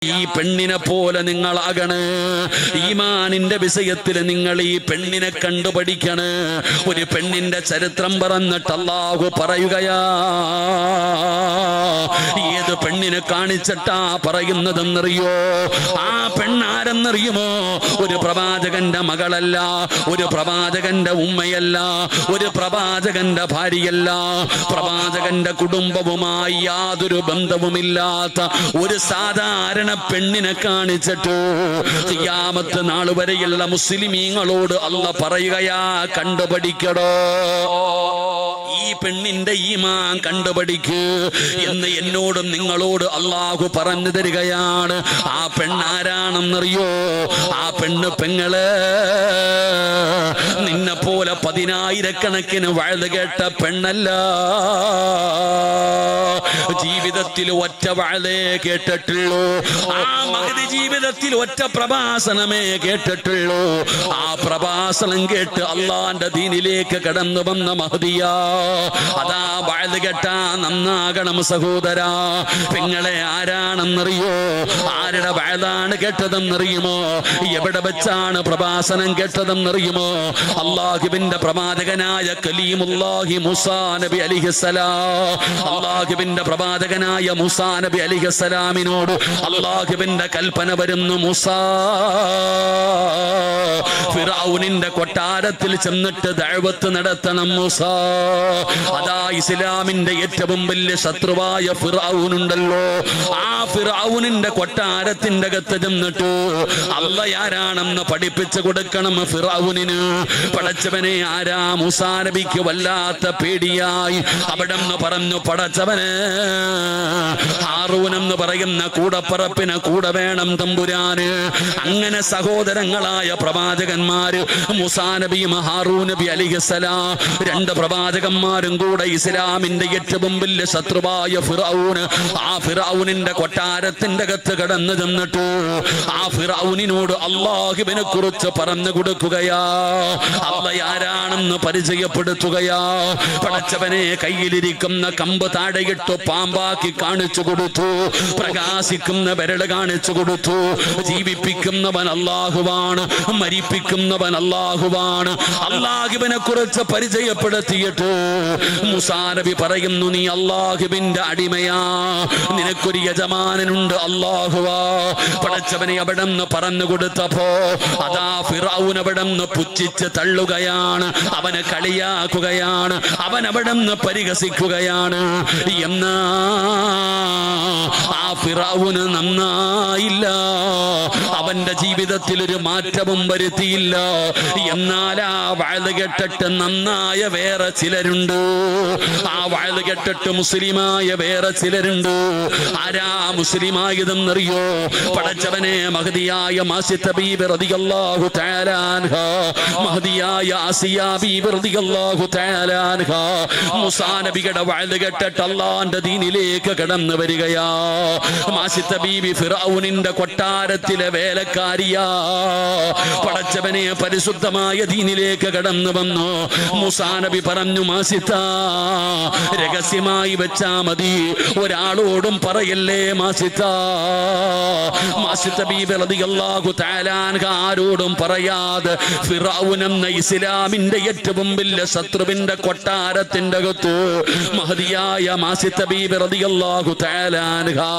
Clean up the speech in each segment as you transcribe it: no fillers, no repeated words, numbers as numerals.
ഈ പെണ്ണിനെ പോലെ നിങ്ങളാകണ്. ഈമാനിന്റെ വിഷയത്തിൽ നിങ്ങൾ ഈ പെണ്ണിനെ കണ്ടുപഠിക്കണ്. ഒരു പെണ്ണിന്റെ ചരിത്രം പറഞ്ഞിട്ട് അല്ലാഹു പറയുകയാ, ഏത് പെണ്ണിനെ കാണിച്ചിട്ടാ പറയുന്നതെന്നറിയോ? ആ പെണ്ണാരെന്നറിയുമോ? ഒരു പ്രവാചകന്റെ മകളല്ല, ഒരു പ്രവാചകന്റെ ഉമ്മയല്ല, ഒരു പ്രവാചകന്റെ ഭാര്യയല്ല, പ്രവാചകന്റെ കുടുംബവുമായി യാതൊരു ബന്ധവുമില്ലാത്ത ഒരു സാധാരണ പെണ്ണിനെ കാണിച്ചിട്ട് ഖിയാമത്ത് നാൾ വരെയുള്ള മുസ്ലിമീങ്ങളോട് അല്ലാഹ് പറയുകയാ, കണ്ടുപഠിക്കടോ, ഈ പെണ്ണിന്റെ ഈമാൻ കണ്ടുപഠിക്ക് എന്ന് എന്നോടും നിങ്ങളോട് അല്ലാഹു പറഞ്ഞു തരികയാണ്. ആ പെണ്ണാരാണെന്നറിയോ? ആ പെങ്ങള് നിന്നെ പോലെ 10,000 വഴുത് കേട്ട പെണ്ണല്ല. ജീവിതത്തിൽ ഒറ്റ വഴുതേ കേട്ടിട്ടുള്ളൂ. ആ മഹദി ജീവിതത്തിൽ ഒറ്റ പ്രഭാഷണമേ കേട്ടിട്ടുള്ളൂ. ആ പ്രഭാഷണം കേട്ട് അള്ളാന്റെ ദീനിലേക്ക് കടന്നു വന്ന മഹദിയാ. അതാ വഴുത് കേട്ടാ നന്നാകണം സഹോദരാ. പെങ്ങളെ ആരാണെന്നറിയോ? ആരുടെ വഴുതാണ് കേട്ടതെന്നറിയുമോ? എവിടെ വെച്ചാണ് പ്രഭാഷണം കേട്ടതെന്നറിയുമോ? അല്ലാഹുവിന്റെ പ്രവാചകനായ കലീമുല്ലാഹി മൂസാ നബി അലൈഹിസ്സലാം. അല്ലാഹുവിന്റെ പ്രവാചകനായ മൂസാ നബി അലൈഹിസ്സലാമിനോട് അല്ലാഹുവിന്റെ കൽപ്പന വരുന്നു, മൂസാ ഫിറഔനിന്റെ കൊട്ടാരത്തിൽ ചെന്നിട്ട് ദഅവത്ത് നടത്തണം മൂസാ. അതാ ഇസ്ലാമിന്റെ ഏറ്റവും വലിയ ശത്രുവായ ഫിറഔനുണ്ടല്ലോ, ആ ഫിറഔനിന്റെ കൊട്ടാരത്തിന്റെ അകത്ത് ചെന്നിട്ട് അല്ലാഹ് ആരാണെന്ന് പഠിപ്പിച്ചു കൊടുക്കണം ഫിറഔനിന്. പടച്ചവനെ ആരാ? മൂസാ നബിക്ക് വല്ലാത്ത പേടിയായി. അവിടെ നിന്ന് പറഞ്ഞു, പടച്ചവന് ഹാറൂൻ എന്ന് പറയുന്ന കൂടപ്പറപ്പിന് കൂടെ വേണം തമ്പുരാന്. അങ്ങനെ സഹോദരങ്ങളായ പ്രവാചകന്മാര് മൂസാ നബിയും ഹാറൂൻ നബി അലൈഹിസ്സലാം, രണ്ട് പ്രവാചകന്മാരും കൂടെ ഇസ്ലാമിന്റെ ഏറ്റവും വലിയ ശത്രുവായ ഫിറഔന്, ആ ഫിറഔനിന്റെ കൊട്ടാരത്തിന്റെ അകത്ത് കടന്നു ചെന്നിട്ട് ആ ഫിറഔനിനോട് അല്ലാഹുവിനെ കുറിച്ച് പറഞ്ഞു കൊടുക്കുകയാ, അല്ലാഹ് ആരാണെന്ന് പരിചയപ്പെടുത്തുകയാ. പടച്ചവനെ കയ്യിലിരിക്കുന്ന കമ്പ് താഴെയിട്ടു പാമ്പാക്കി കാണിച്ചു കൊടുത്തു, പ്രകാശിക്കുന്ന വിരൽ കാണിച്ചു കൊടുത്തു. ജീവിപ്പിക്കുന്നവൻ അല്ലാഹുവാണ്, മരിപ്പിക്കുന്നവൻ അല്ലാഹുവാണ്. അല്ലാഹുവിനെ കുറിച്ച് പരിചയപ്പെടുത്തിയിട്ട് മൂസാ നബി പറയുന്നു, നീ അല്ലാഹുവിന്റെ അടിമയാ, നിനക്കൊരു യജമാനനുണ്ട്, അല്ലാഹുവാ. പടച്ചവനെ അവിടെ നിന്ന് പറഞ്ഞു കൊടുത്തപ്പോ അതാ ഫിറഔൻ അവിടെ നിന്ന് പുച്ഛിച്ച് തള്ളുകയാണ്, അവനെ കളിയാക്കുകയാണ്, അവൻ അവിടെ നിന്ന് പരിഹസിക്കുകയാണ്. എന്നാ ആ ഫിറഔന് നന്നായില്ല, അവന്റെ ജീവിതത്തിൽ ഒരു മാറ്റവും വരുത്തിയില്ല. എന്നാൽ ആ വഅദ് കേട്ടിട്ട് നന്നായ വേറെ ചിലരുണ്ട്, ആ വഅദ് കേട്ടിട്ട് മുസ്ലിമായ വേറെ ചിലരുണ്ട്. ആരാ മുസ്ലിമായതെന്നറിയോ? പടച്ചവനെ മഹദിയായ മാസിത്ത ബീബി റളിയല്ലാഹു തആല അൻഹാ, മഹദിയായ ആസിയ ബീബി റളിയല്ലാഹു തആല അൻഹാ മൂസാ നബിയുടെ വഅദ് കേട്ടിട്ട് അല്ലാഹുവിന്റെ ദീനിലേക്ക് കടന്നു വരികയാ. മാസിത്ത ബീബി ഫിറഔനിന്റെ കൊട്ടാരത്തിലെ വേലക്കാരിയാ. പടച്ചവനെ പരിശുദ്ധമായ ദീനിലേക്ക് കടന്നു വന്നു. മൂസാ നബി പറഞ്ഞു, മാസിത്ത രഹസ്യമായി വെച്ചാ മതി, ഒരാളോടും പറയല്ലേ മാസിത്ത. മാസിത്ത ബീബി റളിയല്ലാഹു തആല അൻഹാ ആരോടും പറയാതെ ഫിറഔൻ എന്ന ഇസ്ലാമിന്റെ ഏറ്റവും വലിയ ശത്രുവിന്റെ കൊട്ടാരത്തിന്റെ അകത്ത് മഹദിയായ മാസിത്ത ബീബി റളിയല്ലാഹു തആല അൻഹാ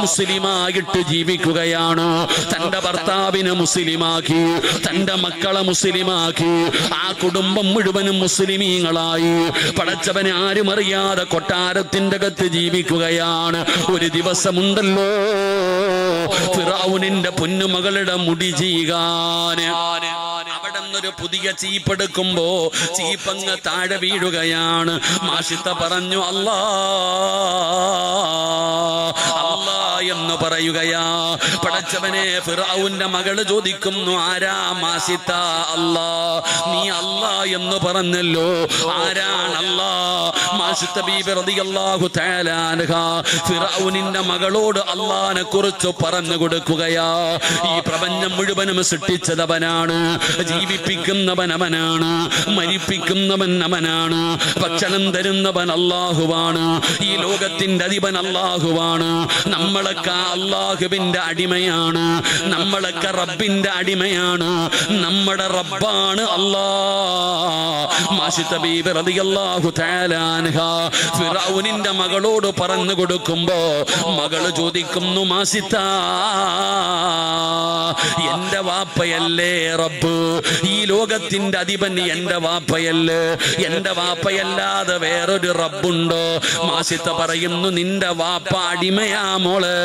മുസ്ലിമായിട്ട് ജീവിക്കുകയാണ്. തന്റെ ഭർത്താവിനെ മുസ്ലിമാക്കി, തന്റെ മക്കളെ മുസ്ലിമാക്കി, ആ കുടുംബം മുഴുവനും മുസ്ലിമീങ്ങളായി. പടച്ചവനെ ആരും അറിയാതെ കൊട്ടാരത്തിന്റെ അകത്ത് ജീവിക്കുകയാണ്. ഒരു ദിവസമുണ്ടല്ലോ ഫിറഔനിന്റെ പൊന്നുമകളുടെ മുടി ചീകാൻ അവിടെ നിന്നൊരു പുതിയ ചീപ്പെടുക്കുമ്പോ ചീപ്പങ്ങ് താഴെ വീഴുകയാണ്. മാഷിത്ത പറഞ്ഞു, അല്ലാ അല്ലാ എന്ന് പറയുകയാ. പടച്ചവനെ ഫിറഔന്റെ മകള് ചോദിക്കുന്നു, ആരാ മാസിത്ത? അല്ലാ. നീ അല്ലാ എന്ന് പറഞ്ഞല്ലോ, ആരാണ് അല്ലാ? മാസിത്ത ബീബി റളിയല്ലാഹു തആല അൻഹാ ഫിറഔനിന്റെ മകളോട് അല്ലാഹനെ കുറിച്ച് പറഞ്ഞു കൊടുക്കുകയാ. ഈ പ്രപഞ്ചം മുഴുവനും സൃഷ്ടിച്ചതവനാണ്, ജീവിപ്പിക്കുന്നവൻ അവനാണ്, മരിപ്പിക്കുന്നവൻ അവനാണ്, ഭക്ഷണം തരുന്നവൻ അല്ലാഹുവാണ്, ഈ ലോകത്തിന്റെ അധിപൻ അല്ലാഹുവാണ്, നമ്മളെ നമ്മളൊക്കെ അള്ളാഹുവിന്റെ അടിമയാണ്, നമ്മളൊക്കെ റബ്ബിന്റെ അടിമയാണ്. നമ്മുടെ റബ്ബാണ് അല്ലാഹ്. മാഷിത്ത ബീബി റളിയല്ലാഹു തആല അൻഹ ഫിറഔനിന്റെ മകളോട് പറഞ്ഞു കൊടുക്കുമ്പോ മകള് ചോദിക്കുന്നു, മാസിത്ത എന്റെ വാപ്പയല്ലേ റബ്ബ്, ഈ ലോകത്തിന്റെ അധിപൻ എന്റെ വാപ്പയല്ലേ, എന്റെ വാപ്പയല്ലാതെ വേറൊരു റബ്ബുണ്ടോ? മാസിത്ത പറയുന്നു, നിന്റെ വാപ്പ അടിമയാ മോള്,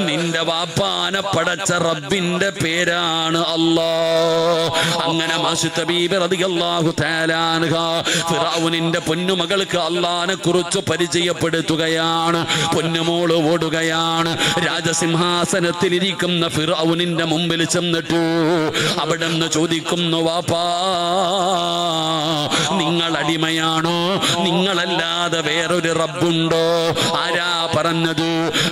നിന്റെ വാപ്പാനെ പടച്ച റബ്ബിന്റെ പേരാണ് അല്ലാഹ്. അങ്ങനെ മാസിത്ത ബീബി റളിയല്ലാഹു തആല അൻഹ ഫിറഔനിന്റെ പൊന്നുമകൾക്ക് അല്ലാഹനെ കുറിച്ച് പരിചയപ്പെടുത്തുകയാണ്. പൊന്നുമോള് ഓടുകയാണ്. രാജസിംഹാസനത്തിലിരിക്കുന്ന ഫിറഔനിന്റെ മുമ്പിൽ ചെന്നിട്ടു അവിടെ നിന്ന് ചോദിക്കുന്നു, വാപ്പാ നിങ്ങൾ അടിമയാണോ? നിങ്ങളല്ലാതെ വേറൊരു റബ്ബുണ്ടോ? ആരാ പറഞ്ഞത്?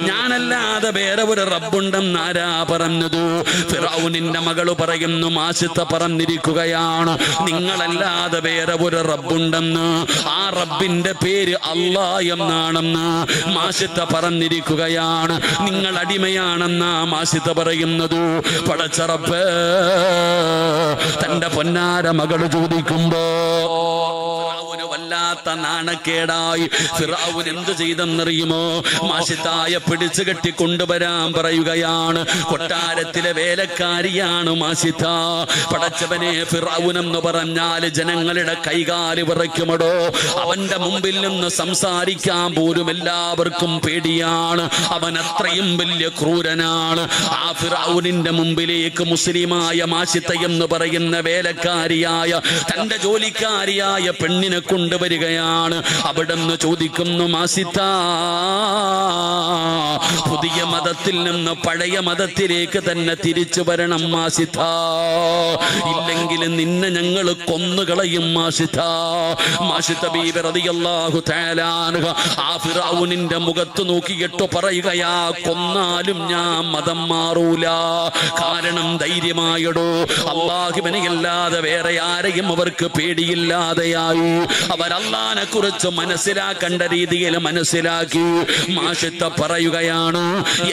ഞാനല്ലാതെ വേറെ ഒരു റബ്ബുണ്ടെന്ന് ആരാ പറഞ്ഞത്? ഫിറഔനിന്റെ മകള് പറയുന്നു, മാസിത്ത പറഞ്ഞിരിക്കുകയാണ്, നിങ്ങളല്ലാതെ വേറെ ഒരു റബ്ബുണ്ടെന്ന്, ആ റബ്ബിന്റെ പേര് അല്ലാഹ് എന്നാണെന്ന് മാസിത്ത പറഞ്ഞിരിക്കുകയാണ്. നിങ്ങൾ അടിമയാണെന്നാ മാസിത്ത പറയുന്നത്. പടച്ച റബ്ബ് തന്റെ പൊന്നാര മകള് ചോദിക്കുമ്പോ വല്ലാത്ത നാണക്കേടായി. ഫിറഔൻ എന്ത് ചെയ്തെന്നറിയുമോ? മാഷിത്തായെ പിടിച്ചു കെട്ടി കൊണ്ടുവരാൻ പറയുകയാണ്. കൊട്ടാരത്തിലെ വേലക്കാരിയാണ് മാഷിത്ത. പടച്ചവനെ, ഫിറഔൻ എന്ന് പറഞ്ഞാൽ ജനങ്ങളുടെ കൈകാല് വിറയ്ക്കുമടോ. അവന്റെ മുമ്പിൽ നിന്ന് സംസാരിക്കാൻ പോലും എല്ലാവർക്കും പേടിയാണ്. അവൻ അത്രയും വലിയ ക്രൂരനാണ്. ആ ഫിറഔനിന്റെ മുമ്പിലേക്ക് മുസ്ലിമായ മാഷിത്ത എന്ന് പറയുന്ന വേലക്കാരിയായ തന്റെ ജോലിക്കാരിയായ പെണ്ണിനെ കൊണ്ടുവരികയാണ്. അവിടുന്ന് ചോദിക്കുന്നു, മാസിത്ത പുതിയ മതത്തിൽ നിന്ന് പഴയ മതത്തിലേക്ക് തന്നെ തിരിച്ചു വരണം മാസിത്ത, ഇല്ലെങ്കിൽ നിന്നെ ഞങ്ങൾ കൊന്നുകളയും മാസിത്ത. മാസിത്ത ബീബി റളിയല്ലാഹു തആല അൻഹ ആ ഫിറഔനിന്റെ മുഖത്ത് നോക്കിയിട്ട് പറയുകയാ, കൊന്നാലും ഞാൻ മതം മാറൂല. കാരണം ധൈര്യമായടോ, അല്ലാഹുവിനെ അല്ലാതെ വേറെ ആരെയും അവർക്ക് പേടിയില്ലാതെയായി. അവർ അല്ലാഹനെ കുറിച്ച് മനസ്സിലാക്കേണ്ട രീതിയിൽ മനസ്സിലാക്കി. മാഷിത്ത പറയുകയാണ്,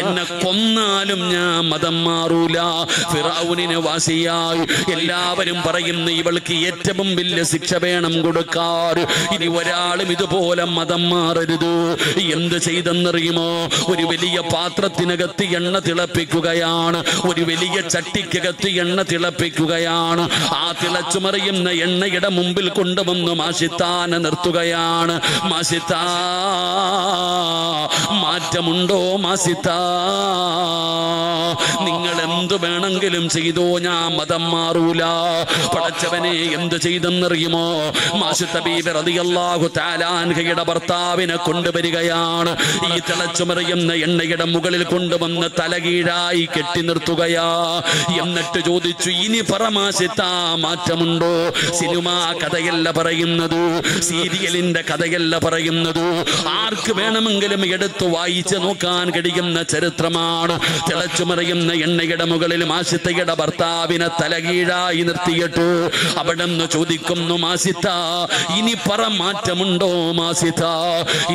എന്നെ കൊന്നാലും ഞാൻ മതം മാറൂല. ഫിറഔനിന് വാസിയായി. എല്ലാവരും പറയുന്നു, ഇവൾക്ക് ഏറ്റവും വലിയ ശിക്ഷ വേണം കൊടുക്കാൻ. ഇനി ഒരാളും ഇതുപോലെ മതം മാറരുത്. എന്ത് ചെയ്തെന്നറിയുമോ? ഒരു വലിയ പാത്രത്തിനകത്ത് എണ്ണ തിളപ്പിക്കുകയാണ്. ഒരു വലിയ ചട്ടിക്കകത്ത് എണ്ണ തിളപ്പിക്കുകയാണ്. ആ തിളച്ചുമറിയുന്ന എണ്ണയുടെ മുമ്പിൽ കൊണ്ടുവന്ന് മാഷിത്താനെ നിർത്തുകയാണ്. മാഷിത്ത, മാറ്റമുണ്ടോ മാസിത്ത? നിങ്ങൾ എന്തു വേണമെങ്കിലും ചെയ്തോ, ഞാൻ മതം മാറൂല. പടച്ചവനെ, എന്ത് ചെയ്തെന്നറിയുമോ? മാസിത്ത ബീബി റളിയല്ലാഹു തആല അൻഹയുടെ ഭർത്താവിനെ കൊണ്ടുവരികയാണ്. ഈ തിളച്ചുമറിയുന്ന എണ്ണയുടെ മുകളിൽ കൊണ്ടുവന്ന് തലകീഴായി കെട്ടി നിർത്തുകയാ. എന്നിട്ട് ചോദിച്ചു, ഇനി പറ മാസിത്ത, മാറ്റമുണ്ടോ? സിനിമാ കഥയല്ല പറയുന്നത്, സീരിയലിന്റെ കഥയല്ല പറയുന്നത്. ആർക്ക് വേണമെങ്കിലും എടുത്തു വായിച്ച് നോക്കാൻ കഴിയുന്ന ചരിത്രമാണ്. തിളച്ചുമറിയുന്ന എണ്ണയുടെ മുകളിൽ മാസിത്തയുടെ ഭർത്താവിനെ തലകീഴായി നിർത്തിയിട്ടു അവിടെ നിന്ന് ചോദിക്കുന്നു, മാസിത്ത ഇനി പറ, മാറ്റമുണ്ടോ മാസിത്ത?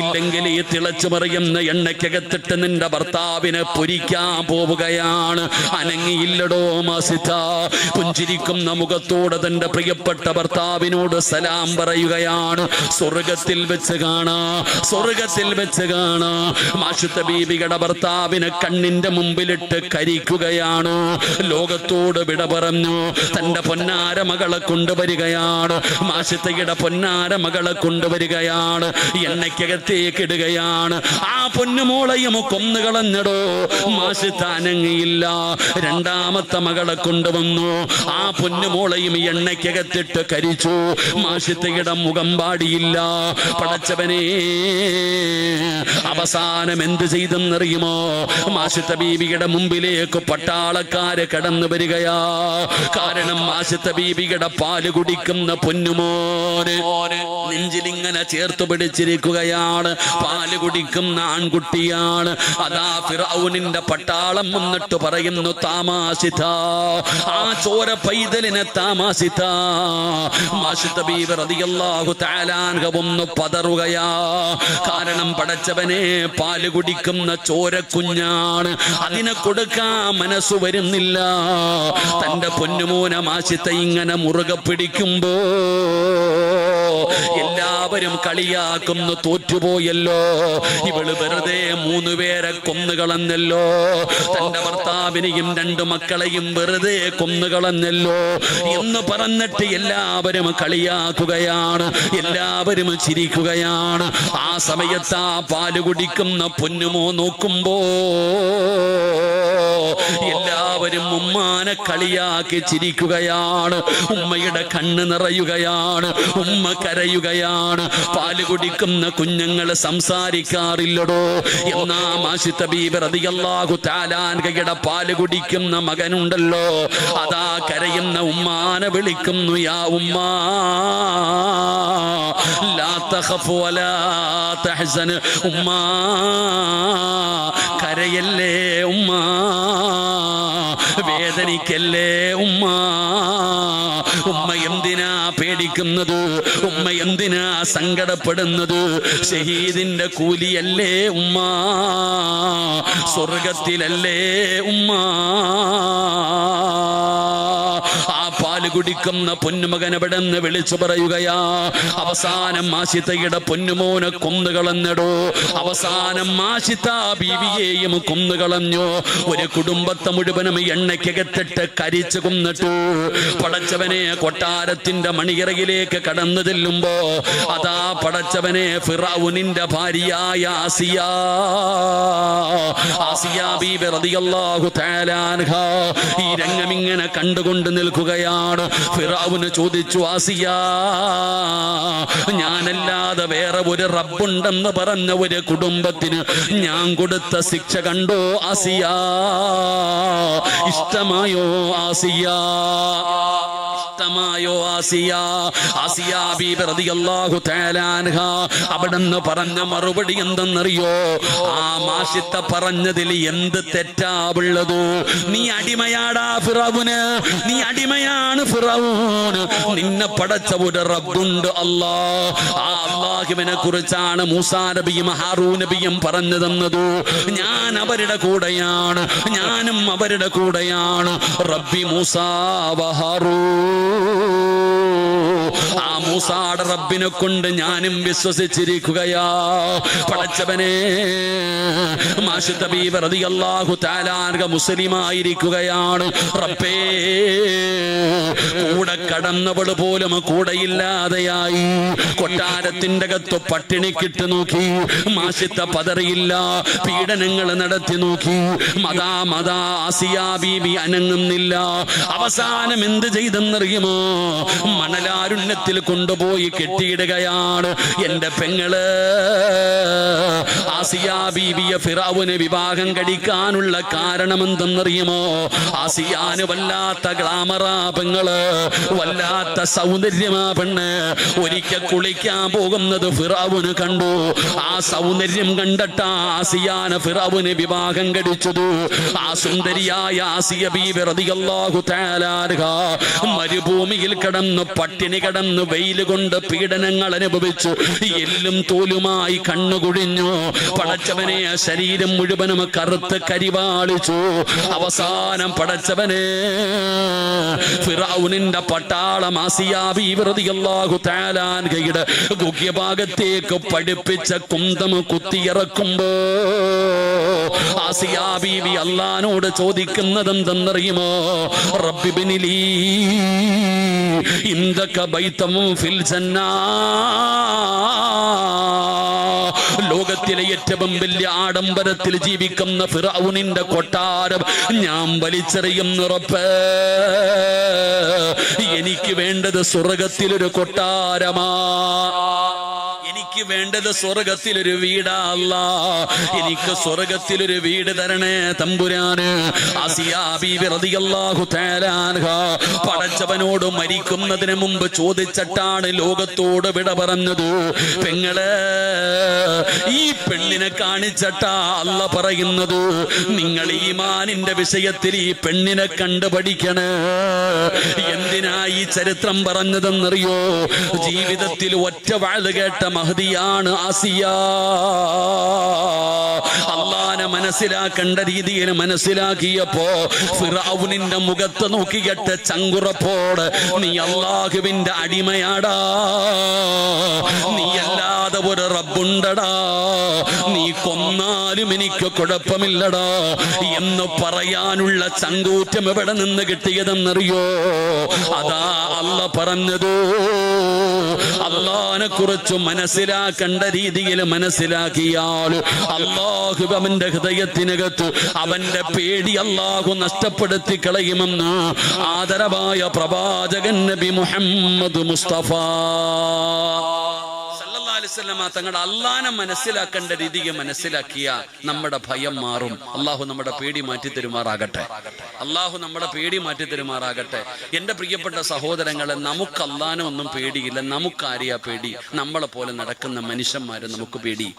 ഇല്ലെങ്കിൽ ഈ തിളച്ചുമറിയുന്ന എണ്ണയ്ക്കകത്തിട്ട് നിന്റെ ഭർത്താവിനെ പൊരിക്കാൻ പോവുകയാണ്. അനങ്ങിയില്ലടോ മാസിത്ത. പുഞ്ചിരിക്കുന്ന മുഖത്തോടെ തന്റെ പ്രിയപ്പെട്ട ഭർത്താവിനോട് സലാം പറയുകയാണ്. സ്വർഗത്തിൽ വെച്ച് കാണാ, സ്വർഗത്തിൽ വെച്ച് കാണാ. മാഷിത്ത ബീബിയുടെ ഭർത്താവിനെ കണ്ണിന്റെ മുമ്പിലിട്ട് കരിക്കുകയാണ്. ലോകത്തോട് വിട പറഞ്ഞു. തന്റെ പൊന്നാര മകളെ കൊണ്ടുവരികയാണ്. മാഷിത്തയുടെ പൊന്നാര മകളെ കൊണ്ടുവരികയാണ്. എണ്ണയ്ക്കകത്തേക്ക് ഇടുകയാണ്. ആ പൊന്നുമോളയും കൊന്നുകളഞ്ഞടോ. മാഷിത്ത അനങ്ങിയില്ല. രണ്ടാമത്തെ മകളെ കൊണ്ടുവന്നു. ആ പൊന്നുമോളയും എണ്ണയ്ക്കകത്തിട്ട് കരിച്ചു. മാഷിത്തയുടെ മുഖം പാടിയില്ല. പടച്ചവനെ, അവസാനം എന്ത് ചെയ്തെന്നറിയുമോ? മാഷിത്ത ബീവിയുടെ മുമ്പിലേക്ക് പട്ടാളക്കാര് കടന്നു വരികയാ. കാരണം ആശിത്ത ബീബിയുടെ പാല് കുടിക്കുന്ന പൊന്നുമോന് നെഞ്ചിലിങ്ങനെ ചേർത്ത് പിടിച്ചിരിക്കുകയാണ്. പാല് കുടിക്കുന്ന ആൺകുട്ടിയാണ്. അതാ ഫിറഔനിന്റെ പട്ടാളം വന്നിട്ട് പറയുന്നു, താമാസിത, ആ ചോര പൈതലിനെ താമാസിത. ആശിത്ത ബീബി റളിയല്ലാഹു തആല അൻഹ ഒന്ന് പതറുകയാ. കാരണം പടച്ചവനെ, പാല് കുടിക്കുന്ന ചോര കുഞ്ഞാണ്, അതിനെ കൊടുക്കാൻ മനസ്സു വരുന്നില്ല. തന്റെ പൊന്നുമോനെ ആശിത്ത ഇങ്ങനെ മുറുകെ പിടിക്കുമ്പോ എല്ലാവരും കളിയാക്കുന്നു, തോറ്റുപോയല്ലോ, ഇവള് വെറുതെ 3 പേരെ കൊന്നുകളഞ്ഞല്ലോ, തന്റെ ഭർത്താവിനെയും 2 മക്കളെയും വെറുതെ കൊന്നുകളഞ്ഞല്ലോ എന്ന് പറഞ്ഞിട്ട് എല്ലാവരും കളിയാക്കുകയാണ്, എല്ലാവരും ചിരിക്കുകയാണ്. ആ സമയത്ത് ആ പാല് കുടിക്കുന്ന പൊന്നുമോ നോക്കുമ്പോ എല്ലാവരും ഉമ്മാനെ കളിയാക്കി ചിരിക്കുകയാണ്. ഉമ്മയുടെ കണ്ണ് നിറയുകയാണ്, ഉമ്മ കരയുകയാണ്. പാല് കുടിക്കുന്ന കുഞ്ഞുങ്ങൾ സംസാരിക്കാറില്ലടോ. എന്നാ ആശിത്ത ബീബി റളിയല്ലാഹു തആല അൻഹയുടെ പാല് കുടിക്കുന്ന മകനുണ്ടല്ലോ, അതാ കരയുന്ന ഉമ്മാനെ വിളിക്കുന്നു, യാ ഉമ്മാ ലാ തഖഫ് വലാ തഹ്സൻ, ഉമ്മാ കരയല്ലേ ഉമ്മാ, വേദനിക്കല്ലേ ഉമ്മാ. ഉമ്മ എന്തിനാ പേടിക്കുന്നത്? ഉമ്മ എന്തിനാ സങ്കടപ്പെടുന്നത്? ഷഹീദിന്റെ കൂലിയല്ലേ ഉമ്മ, സ്വർഗത്തിലല്ലേ ഉമ്മ. ആ പാല് കുടിക്കുന്ന പൊന്നുമകൻ എവിടെ നിന്ന് വിളിച്ചു പറയുകയാ. അവസാനം ആശിതയുടെ പൊന്നുമോനെ കൊന്നുകളഞ്ഞടോ. അവസാനം ആശിത ബീവിയെയും കൊന്നുകളഞ്ഞു. ഒരു കുടുംബത്തെ മുഴുവനും എണ്ണയ്ക്കകത്തിട്ട് കരിച്ചു കൊന്നിട്ടു. പടച്ചവനെ, കൊട്ടാരത്തിന്റെ മണിയറയിലേക്ക് കടന്നു ചെല്ലുമ്പോ അതാ പടച്ചവനെ ഫിറഔനിന്റെ ഭാര്യയായ ആസിയ ബീബി റളിയല്ലാഹു തആല അൻഹ ഈ രംഗം ഇങ്ങനെ കണ്ടുകൊണ്ട് നിൽക്കുകയാണ്. ഫിറഔന് ചോദിച്ചു, ആസിയ, ഞാനല്ലാതെ വേറെ ഒരു റബ്ബുണ്ടെന്ന് പറഞ്ഞ ഒരു കുടുംബത്തിന് ഞാൻ കൊടുത്ത ശിക്ഷ കണ്ടോ ആസിയ? ഇഷ്ടമായോ ആസിയ? ഇഷ്ടമായോ ആസിയ? ആസിയ ബീബി റളിയല്ലാഹു തആല അൻഹ അവിടെന്ന് പറഞ്ഞ മറുപടി എന്തെന്നറിയോ? ആ മാഷിത്ത പറഞ്ഞതിൽ എന്ത് തെറ്റാവുള്ളത്? നീ അടിമയാടാ ഫിറഔന്, നീ അടിമയാണ് ഫിറഔന്. നിന്നെ പടച്ച ഒരു റബ്ബുണ്ട്, അല്ലാഹ്. ആ അല്ലാഹുവിനെ കുറിച്ചാണ് മൂസാ നബിയും ഹാറൂൻ നബിയും പറഞ്ഞു തന്നത്. ഞാൻ അവരുടെ കൂടെയാണ്, ഞാനും അവരുടെ കൂടെയാണ്. റബ്ബി മൂസാ വ ഹാറൂൻ, ആ മൂസായുടെ റബ്ബിനെ കൊണ്ട് ഞാനും വിശ്വസിച്ചിരിക്കുകയാ. പടച്ചവനെ, ആശിത ബീബി റളിയല്ലാഹു തആല അൻഹ മുസ്ലിമായിരിക്കുകയാണ്. റബ്ബേ, കൂടെ കടന്നവള് പോലും കൂടെയില്ലാതെയായി. കൊട്ടാരത്തിന്റെ അകത്ത് പട്ടിണിക്കിട്ട് നോക്കി, ആശിത പതറിയില്ല. പീഡനങ്ങൾ നടത്തി നോക്കി, മതാ ആസിയ ബീബി അനങ്ങുന്നില്ല. അവസാനം എന്ത് ചെയ്തെന്നറിയുമോ? മണലാരുണ്യത്തിൽ കൊണ്ടുപോയി കെട്ടിയിടുകയാണ്. എന്റെ പെങ്ങള് ആസിയ ബീബിയെ ഫിറഔന് വിവാഹം കഴിക്കാനുള്ള കാരണം എന്തെന്നറിയുമോ? ആസിയാന് വല്ലാത്ത ഗ്ലാമറാ പെങ്ങള്, വല്ലാത്ത സൗന്ദര്യമാ പെണ്ണ്. ഒരിക്കൽ കുളിക്കാൻ പോകുന്നത് ഫിറഔന് കണ്ടു. ആ സൗന്ദര്യം കണ്ടിട്ടാ ആസിയാനെ ഫിറഔന് വിവാഹം കഴിച്ചത്. ആ സുന്ദരിയായ ആസിയ ബീബി റളിയല്ലാഹു തആല അൻഹ മരുഭൂമിയിൽ കിടന്ന് പട്ടിണി കിടന്ന് വെയിൽ കൊണ്ട് പീഡനങ്ങൾ അനുഭവിച്ചു. എല്ലും തോലുമായി കണ്ണുകുഴിഞ്ഞു. പടച്ചവനെ, ശരീരം മുഴുവനും കറുത്ത് കരിവാളിച്ചു. അവസാനം പടച്ചവനെ, ഫിറഔനിന്റെ പട്ടാളം ആസിയ ബീബി റളിയല്ലാഹു തആല അൻഹയുടെ ഗുഹ്യഭാഗത്തേക്ക് പഠിപ്പിച്ച കുന്തം കുത്തിയിറക്കുമ്പോ ആസിയ ബീബി അല്ലാഹുവോട് ചോദിക്കുന്നത് എന്തെന്നറിയുമോ? റബ്ബി ബിനിലീ ഇൻദക ബൈതം ഫിൽ ജന്നാ, ലോകത്തിലെ ഏറ്റവും വലിയ ആഡംബരത്തിൽ ജീവിക്കുന്ന ഫിറഔനിന്റെ കൊട്ടാരം ഞാൻ വലിച്ചെറിയുന്നു റബ്ബേ. എനിക്ക് വേണ്ടത് സ്വർഗത്തിലൊരു കൊട്ടാരമാ. എനിക്ക് എനിക്ക് വേണ്ടത് സ്വർഗത്തിലൊരു വീടാ അല്ലാ, എനിക്ക് സ്വർഗത്തിലൊരു വീട് തരണേ തമ്പുരാന്. ആസിയാ ബീവി റളിയല്ലാഹു തആല അൻഹ പടച്ചവനോട് മരിക്കുന്നതിന് മുമ്പ് ചോദിച്ചിട്ടാണ് ലോകത്തോട് വിട പറഞ്ഞത്. പെങ്ങളെ, ഈ പെണ്ണിനെ കാണിച്ചിട്ടാ അല്ല പറയുന്നത്, നിങ്ങൾ ഈമാനിന്റെ വിഷയത്തിൽ ഈ പെണ്ണിനെ കണ്ടുപഠിക്കണേ. എന്തിനാ ഈ ചരിത്രം പറഞ്ഞതെന്നറിയോ? ജീവിതത്തിൽ ഒറ്റ വാഴ് കേട്ട മഹദിയാണ് ആസിയ. അള്ളാനെ മനസ്സിലാക്കേണ്ട രീതിയിൽ മനസ്സിലാക്കിയപ്പോ ഫിറഔനിന്റെ മുഖത്ത് നോക്കിയിട്ട് ചങ്കുറപ്പോട്, നീ അള്ളാഹുവിന്റെ അടിമയാടാ, നീ അല്ലാതെ ഒരു റബ്ബുണ്ടടാ, നീ കൊന്നാലും എനിക്ക് കുഴപ്പമില്ലടാ എന്ന് പറയാനുള്ള ചങ്കൂറ്റം എവിടെ നിന്ന് കിട്ടിയതെന്നറിയോ? അതാ അല്ല പറഞ്ഞത്, അള്ളാഹിനെ കുറിച്ച് മനസ്സിലാക്കേണ്ട രീതിയിൽ മനസ്സിലാക്കിയാൽ അള്ളാഹു അവന്റെ ഹൃദയത്തിനകത്ത് അവന്റെ പേടി അള്ളാഹു നഷ്ടപ്പെടുത്തി കളയുമെന്ന് ആദരവായ പ്രവാചകൻ നബി മുഹമ്മദ് മുസ്തഫ തങ്ങളുടെ അള്ളാനെ മനസ്സിലാക്കേണ്ട രീതിയെ മനസ്സിലാക്കിയ നമ്മുടെ ഭയം മാറും. അള്ളാഹു നമ്മുടെ പേടി മാറ്റി തരുമാറാകട്ടെ. അള്ളാഹു നമ്മുടെ പേടി മാറ്റി തരുമാറാകട്ടെ. എന്റെ പ്രിയപ്പെട്ട സഹോദരങ്ങളെ, നമുക്ക് അള്ളാനെ ഒന്നും പേടിയില്ല. നമുക്കാരെയാ പേടി? നമ്മളെ പോലെ നടക്കുന്ന മനുഷ്യന്മാരെ നമുക്ക് പേടി,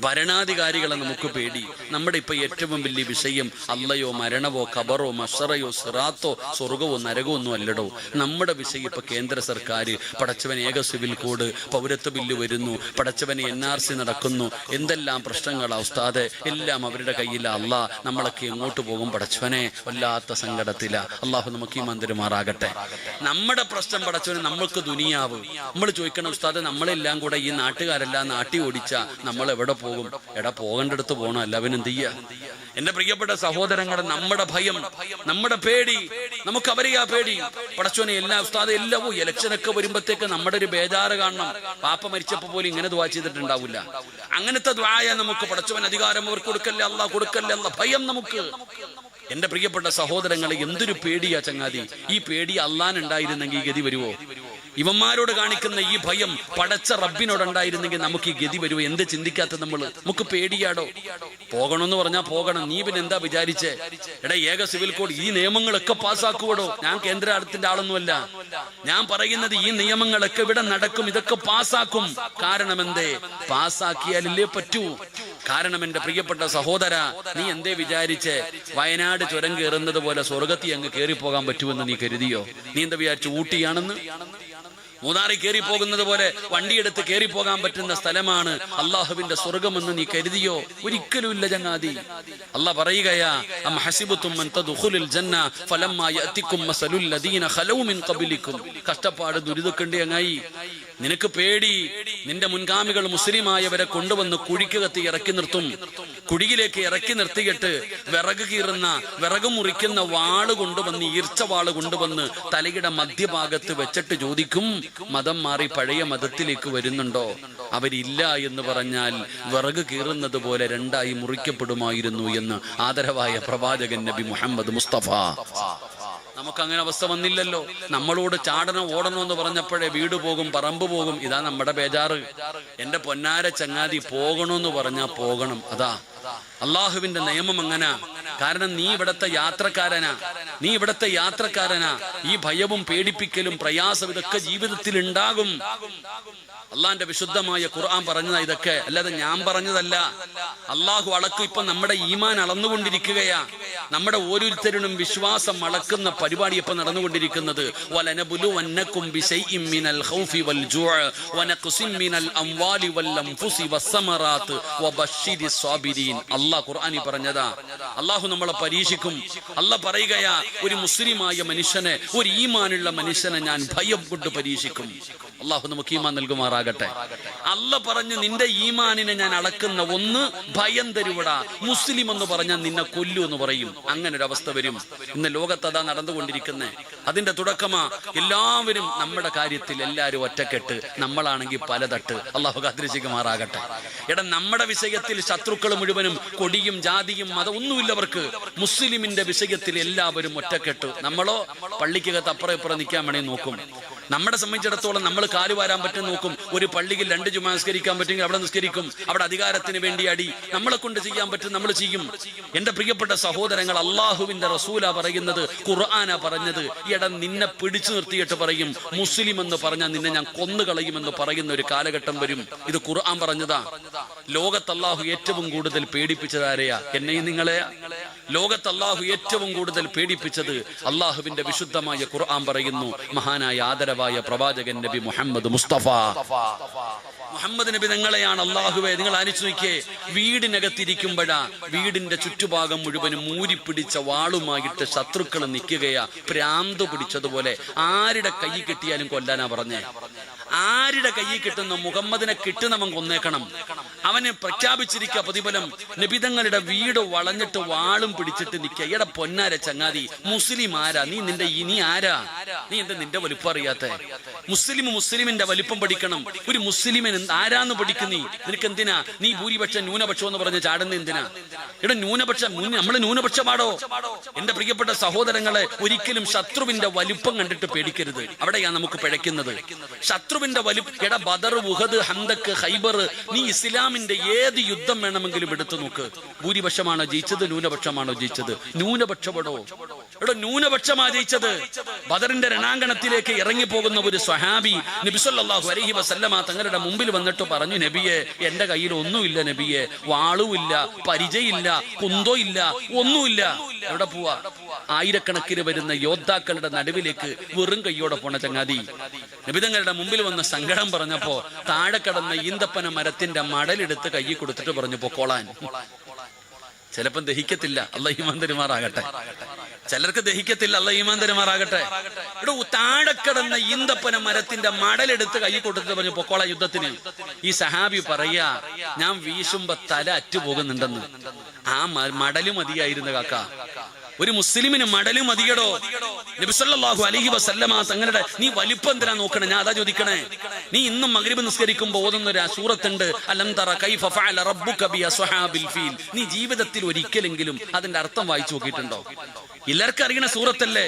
ഭരണാധികാരികളെ നമുക്ക് പേടി. നമ്മുടെ ഇപ്പൊ ഏറ്റവും വലിയ വിഷയം അള്ളയോ മരണവോ ഖബറോ മഷറയോ സിറാത്തോ സ്വർഗവോ നരകോ ഒന്നും അല്ലടോ. നമ്മുടെ വിഷയം ഇപ്പൊ കേന്ദ്ര സർക്കാർ, പടച്ചവൻ ഏക സിവിൽ കോഡ്, പൗരത്വ ബില്ല് വരുന്നു, പടച്ചവൻ NRC നടക്കുന്നു, എന്തെല്ലാം പ്രശ്നങ്ങളാ ഉസ്താദെ, എല്ലാം അവരുടെ കയ്യില. അള്ളാ, നമ്മളൊക്കെ എങ്ങോട്ട് പോകും പടച്ചവനെ? വല്ലാത്ത സങ്കടത്തില. അള്ളാഹു നമുക്ക് ഈ മന്ദിരമാറാകട്ടെ. നമ്മുടെ പ്രശ്നം പടച്ചവന്, നമ്മൾക്ക് ദുനിയാവ്. നമ്മൾ ചോദിക്കണം, ഉസ്താദെ നമ്മളെല്ലാം കൂടെ ഈ നാട്ടുകാരെല്ലാം നാട്ടി ഓടിച്ച നമ്മൾ എവിടെ പോകും? എടാ, പോകേണ്ടടുത്ത് പോകണം, അല്ലവൻ എന്ത് ചെയ്യാ? എന്റെ പ്രിയപ്പെട്ട സഹോദരങ്ങളെ, നമ്മുടെ ഭയം, നമ്മുടെ പേടി, നമുക്ക് അവരെയാ പേടി. പടച്ചോനെ എല്ലാ ഉസ്താദ് എല്ലാവോ ഇലക്ഷനൊക്കെ വരുമ്പോഴത്തേക്ക് നമ്മുടെ ഒരു ബേജാറ് കാണണം. പാപ്പ മരിച്ചപ്പോ പോലും ഇങ്ങനെ ദുആ ചെയ്തിട്ടുണ്ടാവില്ല. അങ്ങനത്തെ ദുആയ നമുക്ക് പടച്ചവൻ അധികാരം അവർക്ക് കൊടുക്കല്ലേ, അല്ലാഹ് കൊടുക്കല്ലേ, അല്ലാഹ് ഭയം നമുക്ക്. എന്റെ പ്രിയപ്പെട്ട സഹോദരങ്ങളെ, എന്തൊരു പേടിയാ ചങ്ങാതി. ഈ പേടി അള്ളാൻ ഉണ്ടായിരുന്നെങ്കിൽ ഈ ഗതി വരുവോ? ഇവന്മാരോട് കാണിക്കുന്ന ഈ ഭയം പടച്ച റബ്ബിനോടുണ്ടായിരുന്നെങ്കിൽ നമുക്ക് ഈ ഗതി വരുവോ? എന്ത് ചിന്തിക്കാത്ത നമ്മള്? നമുക്ക് പേടിയാടോ? പോകണമെന്ന് പറഞ്ഞാൽ പോകണം. നീ പിന്നെ എന്താ വിചാരിച്ചേ? എടാ, ഏക സിവിൽ കോഡ്, ഈ നിയമങ്ങളൊക്കെ പാസ്സാക്കുവടോ. ഞാൻ കേന്ദ്രത്തിന്റെ ആളൊന്നുമല്ല. ഞാൻ പറയുന്നത് ഈ നിയമങ്ങളൊക്കെ ഇവിടെ നടക്കും, ഇതൊക്കെ പാസ്സാക്കും. കാരണം എന്തേ? പാസ്സാക്കിയാലല്ലേ പറ്റൂ. കാരണം എന്റെ പ്രിയപ്പെട്ട സഹോദര, നീ എന്തേ വിചാരിച്ചേ വയനാട് ചുരം കയറുന്നത് പോലെ സ്വർഗത്തി അങ്ങ് കയറിപ്പോകാൻ പറ്റുമെന്ന് നീ കരുതിയോ? നീ എന്താ വിചാരിച്ചു ഊട്ടിയാണെന്ന്? മൂന്നാറി കയറി പോകുന്നത് പോലെ വണ്ടിയെടുത്ത് കയറി പോകാൻ പറ്റുന്ന സ്ഥലമാണ് അള്ളാഹുവിന്റെ സ്വർഗമെന്ന് നീ കരുതിയോ? ഒരിക്കലുമില്ല ചങ്ങാതി. അള്ളാഹ് പറയുകയാ, അം ഹസിബതും അൻ തദ്ഖുലുൽ ജന്ന ഫലമ്മാ യഅതികും മസലുൽ ലദീന ഖലൗ മിൻ ഖബലികും. കഷ്ടപ്പാട് ദുരിതക്കണ്ടി അങ്ങായി. നിനക്ക് പേടി, നിന്റെ മുൻഗാമികൾ മുസ്ലിമായവരെ കൊണ്ടുവന്ന് കുഴിക്കകത്ത് ഇറക്കി നിർത്തും. കുഴിയിലേക്ക് ഇറക്കി നിർത്തിയിട്ട് വിറക് കീറുന്ന, വിറക് മുറിക്കുന്ന വാള് കൊണ്ടുവന്ന്, ഈർച്ച വാള് കൊണ്ടുവന്ന് തലയുടെ മധ്യഭാഗത്ത് വെച്ചിട്ട് ചോദിക്കും, മതം മാറി പഴയ മതത്തിലേക്ക് വരുന്നുണ്ടോ? അവരില്ല എന്ന് പറഞ്ഞാൽ വിറക് കീറുന്നത് പോലെ രണ്ടായി മുറിക്കപ്പെടുമായിരുന്നു എന്ന് ആദരവായ പ്രവാചകൻ നബി മുഹമ്മദ് മുസ്തഫ. നമുക്കങ്ങനെ അവസ്ഥ വന്നില്ലല്ലോ. നമ്മളോട് ചാടണം ഓടണം എന്ന് പറഞ്ഞപ്പോഴേ വീട് പോകും, പറമ്പ് പോകും. ഇതാ നമ്മുടെ ബേജാറ്. എന്റെ പൊന്നാര ചങ്ങാതി, പോകണമെന്ന് പറഞ്ഞാ പോകണം. അതാ അള്ളാഹുവിന്റെ നിയമം അങ്ങനെ. കാരണം നീ ഇവിടത്തെ യാത്രക്കാരനാ. ഈ ഭയവും പേടിപ്പിക്കലും പ്രയാസം ഇതൊക്കെ ജീവിതത്തിൽ ഉണ്ടാകും. അള്ളാന്റെ വിശുദ്ധമായ ഖുർആൻ പറഞ്ഞതാ ഇതൊക്കെ, അല്ലാതെ ഞാൻ പറഞ്ഞതല്ല. അള്ളാഹു അളക്കും. ഇപ്പൊ നമ്മുടെ ഈമാൻ അളന്നുകൊണ്ടിരിക്കുകയാ. നമ്മുടെ ഓരോരുത്തരും വിശ്വാസം അളക്കുന്ന പരിപാടി ഇപ്പൊ നടന്നുകൊണ്ടിരിക്കുന്നത്. വലനബുലുവന്നകും ബിശൈഇൻ മിനൽ ഖൗഫി വൽ ജൂഅ വനഖ്സിൻ മിനൽ അംവാലി വൽ അൻഫുസി വസ്സമറാത്ത് വബശ്ശിരിസ് സ്വാബിരീൻ. അല്ലാഹ് ഖുർആനിൽ പറഞ്ഞതാ. അള്ളാഹു നമ്മളെ പരീക്ഷിക്കും. അല്ലാഹ് പറയുകയാ, ഒരു മുസ്ലിമായ മനുഷ്യനെ, ഒരു ഈമാനുള്ള മനുഷ്യനെ ഞാൻ ഭയം കൊണ്ട് പരീക്ഷിക്കും. അള്ളാഹു നമുക്ക് ഈമാൻ നൽകുമാറാകട്ടെ. അല്ലാഹ് പറഞ്ഞു, നിന്റെ ഈമാനിനെ ഞാൻ അളക്കുന്ന ഒന്ന് ഭയം തരുവടാ. മുസ്ലിം എന്ന് പറഞ്ഞാൽ നിന്നെ കൊല്ലു എന്ന് പറയും. അങ്ങനെ ഒരു അവസ്ഥ വരും. ഇന്ന് ലോകത്ത് അതാ നടന്നുകൊണ്ടിരിക്കുന്നത്. അതിന്റെ തുടക്കമാ. എല്ലാവരും നമ്മുടെ കാര്യത്തിൽ എല്ലാവരും ഒറ്റക്കെട്ട്, നമ്മളാണെങ്കിൽ പലതട്ട്. അള്ളാഹു കാത്തിരക്ഷിക്കുമാറാകട്ടെ. എടാ, നമ്മുടെ വിഷയത്തിൽ ശത്രുക്കൾ മുഴുവനും കൊടിയും ജാതിയും മതം ഒന്നുമില്ലവർക്ക്. മുസ്ലിമിന്റെ വിഷയത്തിൽ എല്ലാവരും ഒറ്റക്കെട്ട്. നമ്മളോ പള്ളിക്കകത്ത് അപ്പുറം ഇപ്പുറം നിൽക്കാൻ വേണമെങ്കിൽ നോക്കും. നമ്മളെ സംബന്ധിച്ചിടത്തോളം നമ്മൾ കാല് വാരാൻ പറ്റും നോക്കും. ഒരു പള്ളിയിൽ 2 ജുമാ നിസ്കരിക്കാൻ പറ്റുമെങ്കിൽ അവിടെ നിസ്കരിക്കും. അവിടെ അധികാരത്തിന് വേണ്ടി അടി നമ്മളെ കൊണ്ട് ചെയ്യാൻ പറ്റും, നമ്മൾ ചെയ്യും. എന്റെ പ്രിയപ്പെട്ട സഹോദരങ്ങൾ, അള്ളാഹുവിന്റെ റസൂലാ പറയുന്നത്, ഖുർആനാ പറഞ്ഞത്. എടാ നിന്നെ പിടിച്ചു നിർത്തിയിട്ട് പറയും മുസ്ലിം എന്ന് പറഞ്ഞാൽ നിന്നെ ഞാൻ കൊന്നുകളയുമെന്ന് പറയുന്ന ഒരു കാലഘട്ടം വരും. ഇത് ഖുർആൻ പറഞ്ഞതാ. ലോകത്ത് അള്ളാഹു ഏറ്റവും കൂടുതൽ പേടിപ്പിച്ചതാരെയാ? എന്നെയും നിങ്ങളെയാ. ലോകത്ത് അള്ളാഹു ഏറ്റവും കൂടുതൽ പേടിപ്പിച്ചത് അള്ളാഹുവിന്റെ വിശുദ്ധമായ ഖുർആൻ പറയുന്നു. മഹാനായ ആദരവായ പ്രവാചകൻ നബി മുഹമ്മദ് മുസ്തഫ മുഹമ്മദ് നബി നിങ്ങളെയാണ് അള്ളാഹുവെ. നിങ്ങൾ ആലോചിച്ച് നോക്കിയേ, വീടിനകത്തിരിക്കുമ്പോഴാ വീടിന്റെ ചുറ്റുഭാഗം മുഴുവനും മൂരിപ്പിടിച്ച വാളുമായിട്ട് ശത്രുക്കൾ നിൽക്കുകയാ, ഭ്രാന്ത് പിടിച്ചതുപോലെ. ആരുടെ കൈ കിട്ടിയാലും കൊല്ലാനാ പറഞ്ഞേ. ആരുടെ കൈ കിട്ടുന്ന മുഹമ്മദിനെ കിട്ടുന്നവൻ കൊന്നേക്കണം. അവന് പ്രഖ്യാപിച്ചിരിക്കുക പ്രതിഫലം. നബിതങ്ങളുടെ വീട് വളഞ്ഞിട്ട് വാളും പിടിച്ചിട്ട് നിൽക്കുക. എടാ പൊന്നാര ചങ്ങാതി, മുസ്ലിം ആരാ? നീ ആരാ? നീ എന്താ നിന്റെ വലിപ്പം അറിയാത്ത? മുസ്ലിമിന്റെ വലിപ്പം പഠിക്കണം. ഒരു മുസ്ലിമിന് ആരാന്ന് പഠിക്കുന്നീ? നിനക്ക് എന്തിനാ നീ ഭൂരിപക്ഷം ന്യൂനപക്ഷം എന്ന് പറഞ്ഞ് ചാടുന്ന എന്തിനാ? എടാ ന്യൂനപക്ഷം, നമ്മള് ന്യൂനപക്ഷമാടോ? എന്റെ പ്രിയപ്പെട്ട സഹോദരങ്ങളെ, ഒരിക്കലും ശത്രുവിന്റെ വലിപ്പം കണ്ടിട്ട് പേടിക്കരുത്. അവിടെയാ നമുക്ക് പിഴയ്ക്കുന്നത്. ശത്രുവിന്റെ വലിപ്പം. എടാ ബദർ, ഉഹദ്, ഹന്തക്ക്, ഖൈബർ, നീ ഇസ്ലാമിന്റെ ഏത് യുദ്ധം വേണമെങ്കിലും എടുത്തു നോക്ക്. ഭൂരിപക്ഷമാണോ ജയിച്ചത്? ന്യൂനപക്ഷമാണോ ജയിച്ചത്? ന്യൂനപക്ഷമാണോ? എടാ ന്യൂനപക്ഷമാ ജയിച്ചത്. ബദറിന്റെ രണാങ്കണത്തിലേക്ക് ഇറങ്ങി പോകുന്ന ഒരു സ്വഹാബി നബി സല്ലല്ലാഹു അലൈഹി വസല്ലമ തങ്ങളുടെ മുമ്പിൽ വന്നിട്ട് പറഞ്ഞു, നബിയെ എന്റെ കയ്യിൽ ഒന്നുമില്ല നബിയെ, വാളുമില്ല, പരിചയില്ല, കുന്തോ ഇല്ല, ഒന്നുമില്ല. എവിടെ പോവാ? ആയിരക്കണക്കിന് വരുന്ന യോദ്ധാക്കളുടെ നടുവിലേക്ക് വെറും കയ്യോടെ പോണ ചങ്ങാതി. നബിതങ്ങളുടെ മുമ്പിൽ വന്ന് സങ്കടം പറഞ്ഞപ്പോ താഴെ കടന്ന ഈന്തപ്പന മരത്തിന്റെ മടലെടുത്ത് കയ്യിൽ കൊടുത്തിട്ട് പറഞ്ഞു പൊക്കോളാൻ. ചിലപ്പം ദഹിക്കത്തില്ല, അല്ലാഹു ഈമാൻ തരുമാറാകട്ടെ. ചിലർക്ക് ദഹിക്കത്തില്ല, അല്ലാഹു ഈമാൻ തരുമാറാകട്ടെ. ഇവിടെ താഴെ കിടന്ന ഈന്തപ്പന മരത്തിന്റെ മടലെടുത്ത് കൈ കൊടുത്തിട്ട് പറഞ്ഞു പൊക്കോളാം യുദ്ധത്തിന്. ഈ സഹാബി പറയാ, ഞാൻ വീശുമ്പോ തല അറ്റുപോകുന്നുണ്ടെന്ന്. ആ മടല് മതിയായിരുന്നു കാക്ക. ഒരു മുസ്ലിമിന് മടല് മതിയടോ. നബി സല്ലല്ലാഹു അലൈഹി വസല്ലമ തങ്ങളുടെ നീ വലിപ്പം എന്തിനാ നോക്കണേ? ഞാൻ അതാ ചോദിക്കണേ. നീ ഇന്നും മഗ്രിബ് നിസ്കരിക്കുമ്പോൾ ഓതുന്ന ഒരു സൂറത്തുണ്ട്, അലം തറ കൈഫ ഫഅല റബ്ബുക ബി അസ്ഹാബിൽ ഫീൽ. നീ ജീവിതത്തിൽ ഒരിക്കലെങ്കിലും അതിന്റെ അർത്ഥം വായിച്ചു നോക്കിയിട്ടുണ്ടോ? എല്ലാവർക്കും അറിയണ സൂറത്തല്ലേ?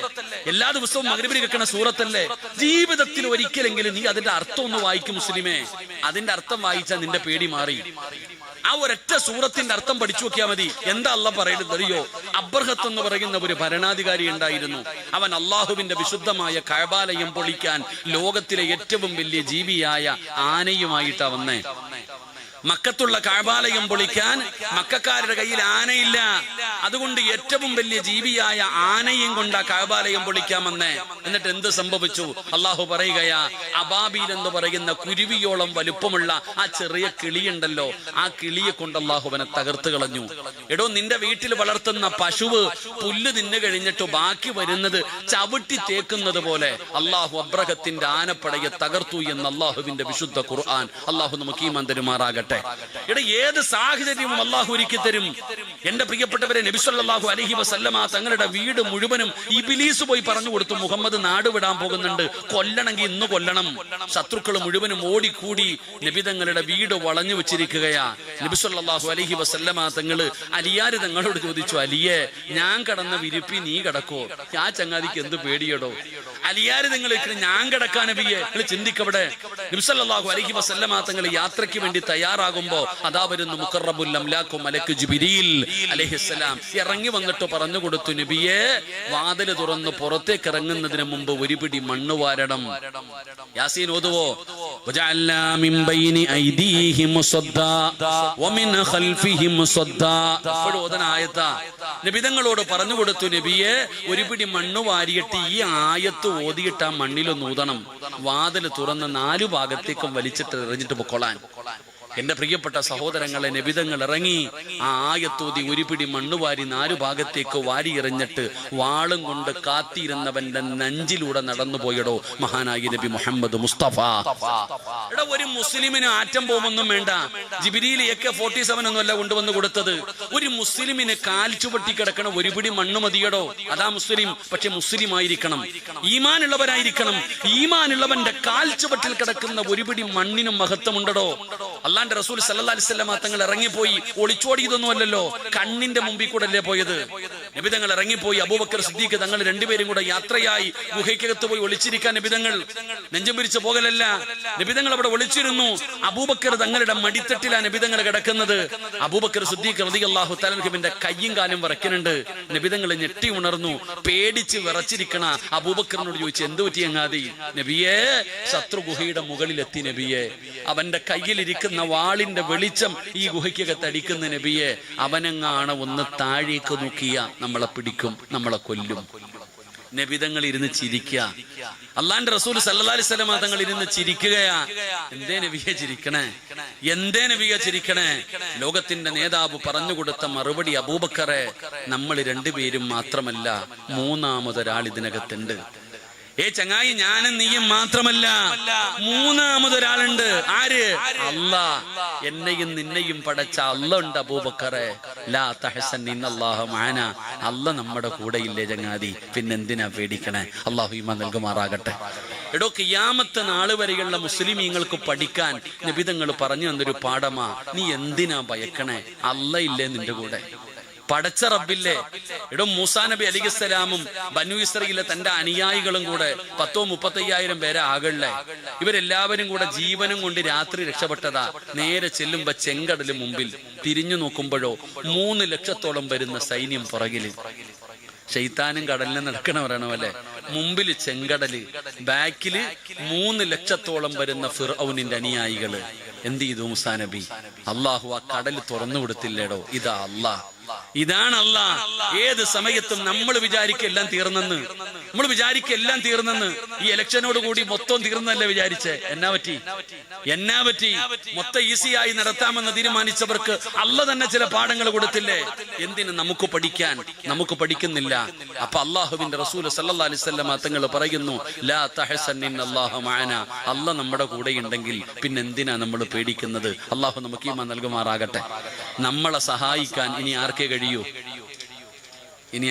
എല്ലാ ദിവസവും മഗ്രിബിന് കേൾക്കണ സൂറത്തല്ലേ? ജീവിതത്തിൽ ഒരിക്കലെങ്കിലും നീ അതിന്റെ അർത്ഥം ഒന്ന് വായിക്കും മുസ്ലിമേ. അതിന്റെ അർത്ഥം വായിച്ചാൽ നിന്റെ പേടി മാറി. ആ ഒരൊറ്റ സൂറത്തിന്റെ അർത്ഥം പഠിച്ചു നോക്കിയാൽ മതി. എന്താ അല്ലാഹ് പറയുന്നത് അറിയോ? അബ്രഹത്ത് എന്ന് പറയുന്ന ഒരു ഭരണാധികാരി ഉണ്ടായിരുന്നു. അവൻ അള്ളാഹുവിന്റെ വിശുദ്ധമായ കഅബാലയം പൊളിക്കാൻ ലോകത്തിലെ ഏറ്റവും വലിയ ജീവിയായ ആനയുമായിട്ടാ വന്നേ. മക്കത്തുള്ള കഅബാലയം പൊളിക്കാൻ മക്കക്കാരുടെ കയ്യിൽ ആനയില്ല. അതുകൊണ്ട് ഏറ്റവും വലിയ ജീവിയായ ആനയും കൊണ്ട് ആ കഅബാലയം പൊളിക്കാൻ വന്നേ. എന്നിട്ട് എന്ത് സംഭവിച്ചു? അള്ളാഹു പറയുകയാ, അബാബീൽ എന്ന് പറയുന്ന കുരുവിയോളം വലുപ്പമുള്ള ആ ചെറിയ കിളിയുണ്ടല്ലോ, ആ കിളിയെ കൊണ്ട് അള്ളാഹുവിനെ തകർത്ത് കളഞ്ഞു. എടോ, നിന്റെ വീട്ടിൽ വളർത്തുന്ന പശുവ് പുല്ല് തിന്നു കഴിഞ്ഞിട്ട് ബാക്കി വരുന്നത് ചവിട്ടി തേക്കുന്നത് പോലെ അള്ളാഹു അബ്രഹത്തിന്റെ ആനപ്പടയെ തകർത്തു എന്ന് അള്ളാഹുവിന്റെ വിശുദ്ധ ഖുർആൻ. അള്ളാഹു നമുക്ക് ഈമാൻ തരുമാറാകട്ടെ. ഇവിടെ ഏത് സാഹചര്യവും അള്ളാഹു ഒരുക്കി തരും. എന്റെ പ്രിയപ്പെട്ടവരെ, നബി സല്ലല്ലാഹു അലൈഹി വസല്ലമ തങ്ങളുടെ വീട് മുഴുവനും ഇബ്ലീസ് പോയി പറഞ്ഞു കൊടുത്തു, മുഹമ്മദ് നാട് വിടാൻ പോകുന്നുണ്ട്, കൊല്ലണമെങ്കിൽ ഇന്ന് കൊല്ലണം. ശത്രുക്കൾ മുഴുവനും ഓടിക്കൂടി നബി തങ്ങളുടെ വീട് വളഞ്ഞു വെച്ചിരിക്കുകയാ. നബി സല്ലല്ലാഹു അലൈഹി വസല്ലമ തങ്ങള് അലിയാര് തങ്ങളോട് ചോദിച്ചു, അലിയെ ഞാൻ കടന്ന വിരിപ്പി നീ കിടക്കോ? ആ ചങ്ങാതിക്ക് എന്ത് പേടിയടോ? അലിയാര് നിങ്ങൾ ഞാൻ കിടക്കാൻ നബിയെ? ചിന്തിക്കവിടെ. നബി സല്ലല്ലാഹു അലൈഹി വസല്ലമ തങ്ങൾ യാത്രയ്ക്ക് വേണ്ടി തയ്യാറാകുമ്പോ അതാ വരുന്നു മുഖറബുൽ അംലാഖു മലക്ക് ജിബ്രീൽ അലൈഹിസ്സലാം. ഇറങ്ങി വന്നിട്ട് പറഞ്ഞു കൊടുത്തു, നബിയെ വാതിൽ തുറന്ന് പുറത്തേക്ക് ഇറങ്ങുന്നതിന് മുമ്പ് ഒരു പിടി മണ്ണ് വാരണം. യാസീൻ ഓതുവോ? വജഅൽനാ മിൻ ബൈനി ഐദീഹിം സദ്ദാ വമിൻ ഖൽഫിഹിം സദ്ദാ. അപ്പോൾ ഓതന ആയത്താ. നബി തങ്ങളോട് പറഞ്ഞു കൊടുത്തു, നബിയെ ഒരു പിടി മണ്ണ് വാരിയിട്ട് ഈ ആയത്ത് ഓതിയിട്ട് ആ മണ്ണിലൊന്ന് ഊതണം. വാതിൽ തുറന്ന് 4 ഭാഗത്തേക്കും വലിച്ചിട്ട് എറിഞ്ഞിട്ട് പൊക്കോളാൻ. എന്റെ പ്രിയപ്പെട്ട സഹോദരങ്ങളെ, നബിതങ്ങൾ ഇറങ്ങി ആ ആയത്തോതി ഒരു പിടി മണ്ണുവാരി 4 ഭാഗത്തേക്ക് വാരി എറിഞ്ഞിട്ട് വാളും കൊണ്ട് കാത്തിരുന്നവന്റെ നെഞ്ചിലൂടെ നടന്നു പോയടോ മഹാനായി നബി മുഹമ്മദ് മുസ്തഫ. എടാ, ഒരു മുസ്ലിമിന് ആറ്റം ബോംബൊന്നും വേണ്ട. ജിബ്രീൽ AK-47 ഒന്നുമല്ല കൊണ്ടുവന്ന് കൊടുത്തത്. ഒരു മുസ്ലിമിന് കാൽ ചുവട്ടി കിടക്കണം ഒരു പിടി മണ്ണ് മതിയടോ. അതാ മുസ്ലിം. പക്ഷെ മുസ്ലിം ആയിരിക്കണം, ഈമാനുള്ളവരായിരിക്കണം. ഈമാനുള്ളവന്റെ കാൽ ചുവട്ടിൽ കിടക്കുന്ന ഒരു പിടി മണ്ണിനും മഹത്വമുണ്ടോ? അല്ലാഹുവിന്റെ റസൂൽ സല്ലല്ലാഹു അലൈഹി വസല്ലം തങ്ങൾ ഇറങ്ങിപ്പോയി ഒളിച്ചോടിയതൊന്നും അല്ലല്ലോ. കണ്ണിന്റെ മുമ്പിൽ കൂടെ അല്ലേ പോയത്? നബിതങ്ങൾ ഇറങ്ങിപ്പോയി. അബൂബക്കർ സിദ്ദീഖ് തങ്ങൾ രണ്ടുപേരും കൂടെ യാത്രയായി ഗുഹയ്ക്കകത്ത് പോയി ഒളിച്ചിരിക്കാൻ നബിതങ്ങൾ നെഞ്ചും പിരിച്ചു പോകലല്ല. നബിതങ്ങൾ അവിടെ ഒളിച്ചിരുന്നു. അബൂബക്കർ തങ്ങളുടെ മടിത്തട്ടിലാണ് നബിതങ്ങൾ കിടക്കുന്നത്. അബൂബക്കർ സിദ്ദീഖ് റളിയല്ലാഹു തആല അൻഹുവിന്റെ കയ്യും കാലും വിറയ്ക്കുന്നുണ്ട്. നബിതങ്ങൾ ഞെട്ടി ഉണർന്നു. പേടിച്ച് വിറച്ചിരിക്കണ അബൂബക്കറിനോട് ചോദിച്ചു, എന്ത് പറ്റി ചങ്ങാതി? നബിയേ, ശത്രു ഗുഹയുടെ മുകളിലെത്തി നബിയെ. അവന്റെ കയ്യിലിരിക്കുന്ന വാളിന്റെ വെളിച്ചം ഈ ഗുഹയ്ക്കകത്ത് അടിക്കുന്ന നബിയെ. അവനെങ്ങാണ് ഒന്ന് താഴേക്ക് നോക്കിയ നമ്മളെ പിടിക്കും, നമ്മളെ കൊല്ലും. നബിതങ്ങൾ ഇരുന്ന് ചിരിക്കുക. അള്ളാന്റെ റസൂൽ സല്ലല്ലാഹു അലൈഹി വസല്ലം തങ്ങൾ ഇരുന്ന് ചിരിക്കുകയാ. എന്തേ നബിയെ ചിരിക്കണേ? എന്തേ നബിയെ ചിരിക്കണേ? ലോകത്തിന്റെ നേതാവ് പറഞ്ഞുകൊടുത്ത മറുപടി, അബൂബക്കറെ, നമ്മൾ രണ്ടുപേരും മാത്രമല്ല, മൂന്നാമതൊരാൾ ഇതിനകത്തുണ്ട്. ചങ്ങായി, ഞാനും നീയും മാത്രമല്ല, മൂന്നാമതൊരാളുണ്ട്. ആര്? അല്ലാ. എന്നെയും നിന്നെയും പടച്ച അല്ല ഉണ്ട് അബൂബക്കറെ. ലാ തഹസൻ ഇന്നല്ലാഹു മഅനാ. അല്ല നമ്മുടെ കൂടെ ഇല്ലേ ചങ്ങാതി, പിന്നെന്തിനാ പേടിക്കണേ? അല്ലാഹു ഈമാൻ നൽകുമാറാകട്ടെ. എടോ, ഖിയാമത്ത് നാൾ വരെയുള്ള മുസ്ലിമീങ്ങൾക്ക് പഠിക്കാൻ നബിതങ്ങൾ പറഞ്ഞു തന്നൊരു പാഠമാ. നീ എന്തിനാ ഭയക്കണേ? അല്ല ഇല്ലേ നിന്റെ കൂടെ? പടച്ച റബ്ബില്ലേ? എടോ, മൂസാ നബി അലൈഹിസ്സലാമും ബനു ഇസ്രായേലിലെ തന്റെ അനുയായികളും കൂടെ 10,000-35,000 പേരെ ആകള്ളേ. ഇവരെല്ലാവരും കൂടെ ജീവനും കൊണ്ട് രാത്രി രക്ഷപ്പെട്ടതാ. നേരെ ചെല്ലുമ്പോ ചെങ്കടല് മുമ്പിൽ, തിരിഞ്ഞു നോക്കുമ്പോഴോ 3 ലക്ഷത്തോളം വരുന്ന സൈന്യം പുറകില്. ശൈത്താനും കടലിനെ നടക്കണവരാണോ അല്ലെ? മുമ്പില് ചെങ്കടല്, ബാക്കില് 3 ലക്ഷത്തോളം വരുന്ന ഫിർഔനിന്റെ അനുയായികള്. എന്ത് ചെയ്തു മൂസാ നബി? അള്ളാഹു ആ കടല് തുറന്നു കൊടുത്തില്ലേടോ. ഇതാ അള്ളാഹ്, ഇതാണ് അള്ളാഹ്. ഏത് സമയത്തും നമ്മൾ വിചാരിക്കും എല്ലാം തീർന്നെന്ന്. നമ്മൾ വിചാരിക്കും എല്ലാം തീർന്നെന്ന്. ഈ ഇലക്ഷനോട് കൂടി മൊത്തം തീർന്നല്ലേ വിചാരിച്ചേ? എന്നാ പറ്റി? മൊത്തം ഈസിയായി നടത്താമെന്ന് തീരുമാനിച്ചവർക്ക് അല്ല തന്നെ ചില പാഠങ്ങൾ കൊടുത്തില്ലേ? എന്തിന്? നമുക്ക് പഠിക്കാൻ. നമുക്ക് പഠിക്കുന്നില്ല. അപ്പൊ അള്ളാഹുവിന്റെ റസൂൽ സല്ലല്ലാഹു അലൈഹി വസല്ലം തങ്ങൾ പറയുന്നു, ലാ തഹസൻ ഇന്നല്ലാഹു മഅനാ. അല്ല നമ്മുടെ കൂടെ ഉണ്ടെങ്കിൽ പിന്നെ എന്തിനാ നമ്മൾ പേടിക്കുന്നത്? അള്ളാഹു നമുക്ക് ഈമാൻ നൽകുമാറാകട്ടെ. നമ്മളെ സഹായിക്കാൻ ഇനി ആർക്കേ കഴിയൂ?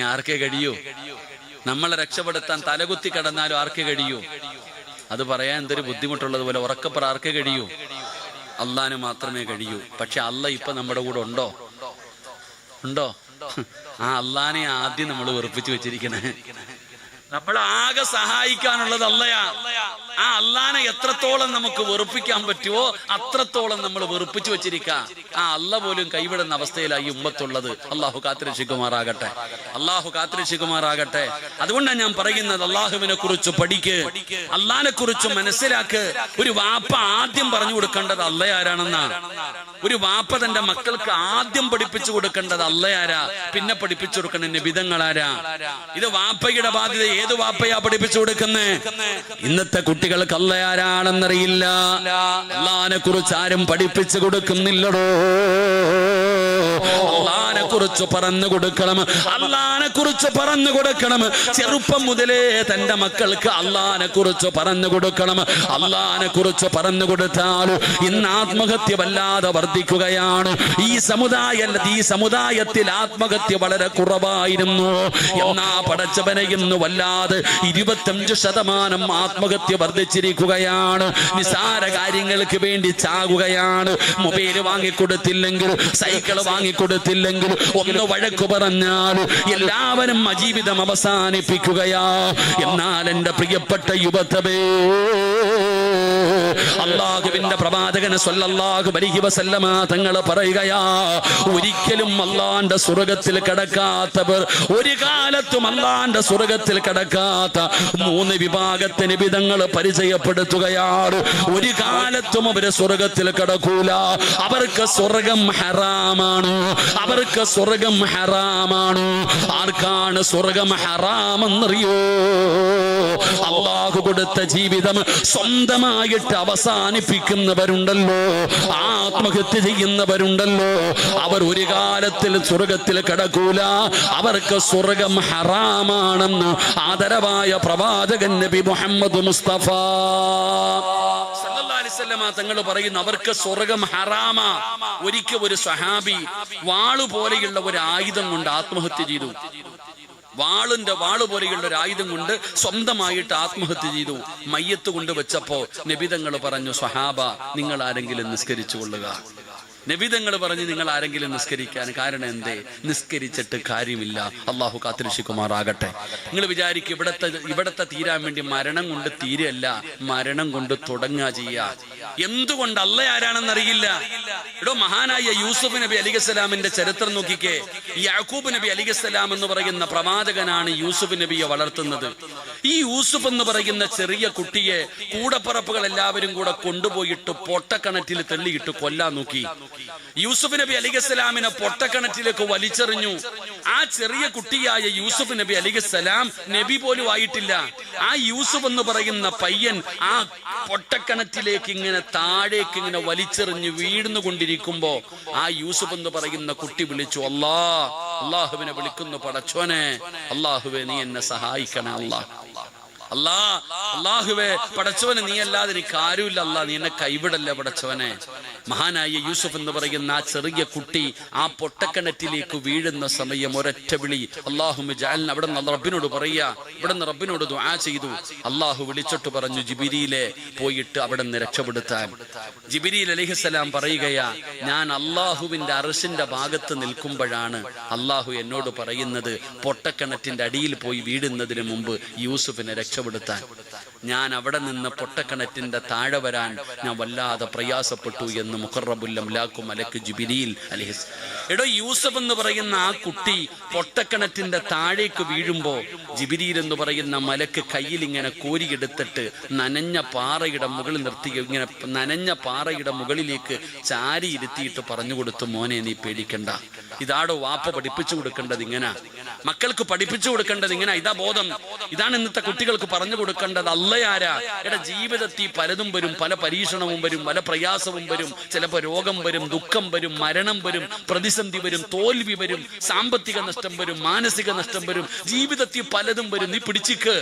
നമ്മളെ രക്ഷപ്പെടുത്താൻ തലകുത്തി കടന്നാലും ആർക്കേ കഴിയൂ? അത് പറയാൻ എന്തൊരു ബുദ്ധിമുട്ടുള്ളതുപോലെ ഉറക്കപ്പറ ആർക്കേ കഴിയൂ? അള്ളാന് മാത്രമേ കഴിയൂ. പക്ഷെ അല്ല ഇപ്പൊ നമ്മുടെ കൂടെ ഉണ്ടോ? ആ അള്ളാനെ ആദ്യം നമ്മൾ വെറുപ്പിച്ചു വെച്ചിരിക്കണേ. നമ്മൾ ആകെ സഹായിക്കാനുള്ളത് അല്ലയാ. ആ അള്ളാനെ എത്രത്തോളം നമുക്ക് വെറുപ്പിക്കാൻ പറ്റുമോ അത്രത്തോളം നമ്മൾ വെറുപ്പിച്ചു വെച്ചിരിക്കാം. ആ അല്ല പോലും കൈവിടുന്ന അവസ്ഥയിലായി ഉമ്മത്തുള്ളത്. അള്ളാഹു കാത്തുരക്ഷിക്കുമാറാകട്ടെ. അതുകൊണ്ടാണ് ഞാൻ പറയുന്നത്, അള്ളാഹുവിനെ കുറിച്ച് പഠിക്ക്, അള്ളാഹിനെ കുറിച്ച് മനസ്സിലാക്ക്. ഒരു വാപ്പ ആദ്യം പറഞ്ഞു കൊടുക്കേണ്ടത് അല്ലയാരാണെന്നാ. ഒരു വാപ്പ തന്റെ മക്കൾക്ക് ആദ്യം പഠിപ്പിച്ചു കൊടുക്കേണ്ടത് അല്ലയാരാ, പിന്നെ പഠിപ്പിച്ചു കൊടുക്കേണ്ട നബിതങ്ങളാരാ. ഇത് വാപ്പയുടെ ബാധ്യത. ഏത് വാപ്പയാ പഠിപ്പിച്ചു കൊടുക്കുന്നേ? ഇന്നത്തെ കുട്ടികൾക്ക് അല്ലയാരാണെന്നറിയില്ല. അള്ളാഹിനെ കുറിച്ച് ആരും പഠിപ്പിച്ചു കൊടുക്കുന്നില്ലടോ. അള്ളാഹിനെ കുറിച്ച് പറഞ്ഞു കൊടുക്കണം. ചെറുപ്പം മുതലേ തന്റെ മക്കൾക്ക് അള്ളാഹിനെ കുറിച്ച് പറഞ്ഞു കൊടുക്കണം. അള്ളാഹിനെ കുറിച്ച് പറഞ്ഞു കൊടുത്താൽ ഇന്ന് ആത്മഹത്യ വല്ലാതെ വർദ്ധിക്കുകയാണ്. ഈ സമുദായത്തിൽ ആത്മഹത്യ വളരെ കുറവായിരുന്നു. എന്നാ പടച്ചവനെ ഇന്ന് വല്ലാതെ 25% ആത്മഹത്യ വർദ്ധിച്ചിരിക്കുകയാണ്. നിസാര കാര്യങ്ങൾക്ക് വേണ്ടി ചാകുകയാണ്. മൊബൈൽ വാങ്ങിക്കൊടുത്തില്ലെങ്കിൽ, സൈക്കിൾ വാങ്ങിക്കൊടുത്തില്ലെങ്കിൽ, ഒന്ന് വഴക്കു പറഞ്ഞാൽ എല്ലാവരും ജീവിതം അവസാനിപ്പിക്കുകയാ. എന്നാൽ എന്റെ പ്രിയപ്പെട്ട യുവതവേ, അല്ലാഹുവിന്റെ പ്രവാചകൻ സ്വല്ലല്ലാഹു അലൈഹി വസല്ലമ തങ്ങൾ പറയുകയാ, ഒരിക്കലും അല്ലാഹുവിന്റെ സ്വർഗ്ഗത്തിൽ കടക്കാത്തവർ, ഒരു കാലത്തും അല്ലാഹുവിന്റെ സ്വർഗ്ഗത്തിൽ കടക്കാത്ത 3 വിഭാഗത്തിന് നബിതങ്ങൾ പരിചയപ്പെടുത്തുകയാണ്. ഒരു കാലത്തും അവര് സ്വർഗ്ഗത്തിൽ കടക്കൂല. അവർക്ക് സ്വർഗ്ഗം ഹറാമാണ്. ആർക്കാണ് സ്വർഗ്ഗം ഹറാമെന്നറിയോ? അല്ലാഹു കൊടുത്ത ജീവിതം സ്വന്തമായിട്ട് അവസാനിപ്പിക്കുന്നവരുണ്ടല്ലോ, ആത്മഹത്യ ചെയ്യുന്നവരുണ്ടല്ലോ, അവർ ഒരു കാലത്തിൽ സ്വർഗ്ഗത്തിൽ കടക്കൂല. അവർക്ക് സ്വർഗ്ഗം ഹറാമാണെന്ന് ആദരവായ പ്രവാചകൻ നബി മുഹമ്മദ് മുസ്തഫ സല്ലല്ലാഹു അലൈഹി വസല്ലം തങ്ങൾ പറയുന്നു, അവർക്ക് സ്വർഗ്ഗം ഹറാമാ. ഒരിക്കൽ ഒരു സ്വഹാബി വാളുപോലെയുള്ള ഒരു ആയുധം കൊണ്ട് ആത്മഹത്യ ചെയ്തു. വാള് പോലെയുള്ള ഒരു ആയുധം കൊണ്ട് സ്വന്തമായിട്ട് ആത്മഹത്യ ചെയ്തു. മയ്യത്ത് കൊണ്ട് വെച്ചപ്പോ നബിതങ്ങൾ പറഞ്ഞു, സ്വഹാബ, നിങ്ങൾ ആരെങ്കിലും നിസ്കരിച്ചു കൊള്ളുക. നബിതങ്ങൾ പറഞ്ഞ് നിങ്ങൾ ആരെങ്കിലും നിസ്കരിക്കാൻ, കാരണം എന്തേ? നിസ്കരിച്ചിട്ട് കാര്യമില്ല. അള്ളാഹു കാത്തുരക്ഷിക്കുമാറാകട്ടെ. നിങ്ങൾ വിചാരിക്കും ഇവിടത്തെ തീരാൻ വേണ്ടി മരണം കൊണ്ട് തീരല്ല, മരണം കൊണ്ട് തുടങ്ങുക ചെയ്യുക. എന്തുകൊണ്ട്? അല്ല ആരാണെന്നറിയില്ല. മഹാനായ യൂസുഫ് നബി അലിഖിസ്സലാമിന്റെ ചരിത്രം നോക്കിക്കേ. യാക്കൂബ് നബി അലിഖിസ്സലാം എന്ന് പറയുന്ന പ്രവാചകനാണ് യൂസുഫ് നബിയെ വളർത്തുന്നത്. ഈ യൂസുഫ് എന്ന് പറയുന്ന ചെറിയ കുട്ടിയെ കൂടപ്പറപ്പുകൾ എല്ലാവരും കൂടെ കൊണ്ടുപോയിട്ട് പൊട്ടക്കിണറ്റിൽ തള്ളിയിട്ട് കൊല്ലാൻ നോക്കി. യൂസുഫ് നബി അലിഖിസ്സലാമിനെ പൊട്ടക്കിണറ്റിലേക്ക് വലിച്ചെറിഞ്ഞു. ആ ചെറിയ കുട്ടിയായ യൂസുഫ് നബി അലിഖിസ്സലാം നബി പോലും ആയിട്ടില്ല. ആ യൂസുഫ് എന്ന് പറയുന്ന പയ്യൻ ആ പൊട്ടക്കിണറ്റിലേക്ക് ഇങ്ങനെ താഴേക്ക് ഇങ്ങനെ വലിച്ചെറിഞ്ഞ് വീഴ്ന്നു കൊണ്ടിരിക്കുമ്പോ ആ യൂസുഫ് എന്ന് പറയുന്ന കുട്ടി വിളിച്ചു, അള്ളാഹുവിനെ വിളിക്കുന്നു, പടച്ചോനെ അള്ളാഹുവെ നീ എന്നെ സഹായിക്കണേ, അള്ളാഹുവേ പടച്ചവനെ നീ അല്ലാതെ എനിക്ക് ആരുമില്ല, നീ എന്നെ കൈവിടല്ലേ പടച്ചവനെ. മഹാനായ യൂസുഫ് എന്ന് പറയുന്ന ആ ചെറിയ കുട്ടി ആ പൊട്ടക്കിണറ്റിലേക്ക് വീഴുന്ന സമയം ഒരൊറ്റ വിളി, അല്ലാഹുമ്മ ജഅൽനാ. അവിടെ നിന്ന് റബ്ബിനോട് പറയാ, ഇവിടെ നിന്ന് റബ്ബിനോട് ദുആ ചെയ്തു. അള്ളാഹു വിളിച്ചിട്ട് പറഞ്ഞു, ജിബ്രീലെ പോയിട്ട് അവിടെ നിന്ന് രക്ഷപ്പെടുത്താൻ. ജിബ്രീൽ അലൈഹിസ്സലാം പറയുകയാ, ഞാൻ അള്ളാഹുവിന്റെ അർശിന്റെ ഭാഗത്ത് നിൽക്കുമ്പോഴാണ് അള്ളാഹു എന്നോട് പറയുന്നത് പൊട്ടക്കിണറ്റിന്റെ അടിയിൽ പോയി വീഴുന്നതിന് മുമ്പ് യൂസുഫിനെ രക്ഷപ്പെടുത്താൻ. ഞാൻ അവിടെ നിന്ന് പൊട്ടക്കിണറ്റിന്റെ താഴെ വരാൻ ഞാൻ വല്ലാതെ പ്രയാസപ്പെട്ടു എന്ന് മുഖറബുൽ അംലാഖു മലക്ക് ജിബ്രീൽ അലൈഹിസ്. യൂസുഫ് എന്ന് പറയുന്ന ആ കുട്ടി പൊട്ടക്കിണറ്റിന്റെ താഴേക്ക് വീഴുമ്പോ ജിബ്രീൽ എന്ന് പറയുന്ന മലക്ക് കയ്യിൽ ഇങ്ങനെ കോരിയെടുത്തിട്ട് നനഞ്ഞ പാറയുടെ മുകളിൽ നിർത്തി, ഇങ്ങനെ നനഞ്ഞ പാറയുടെ മുകളിലേക്ക് ചാരി ഇരുത്തിയിട്ട് പറഞ്ഞു കൊടുത്തു, മോനെ നീ പേടിക്കണ്ട, ഇതാടോ വാപ്പ പഠിപ്പിച്ചു കൊടുക്കേണ്ടത് ഇങ്ങനെ, മക്കൾക്ക് പഠിപ്പിച്ചു കൊടുക്കേണ്ടത് ഇങ്ങനെ, ഇതാ ബോധം, ഇതാണ് ഇന്നത്തെ കുട്ടികൾക്ക് പറഞ്ഞു കൊടുക്കേണ്ടത്. അല്ലയാരാ? ജീവിതത്തിൽ പലതും വരും, പല പരീക്ഷണവും വരും, പല പ്രയാസവും വരും, ചിലപ്പോൾ രോഗം വരും, ദുഃഖം വരും, മരണം വരും, പ്രതിസന്ധി വരും, തോൽവി വരും, സാമ്പത്തിക നഷ്ടം വരും, മാനസിക നഷ്ടം വരും, ജീവിതത്തിൽ പലതും വരും. നീ പിടിച്ചിക്ക്,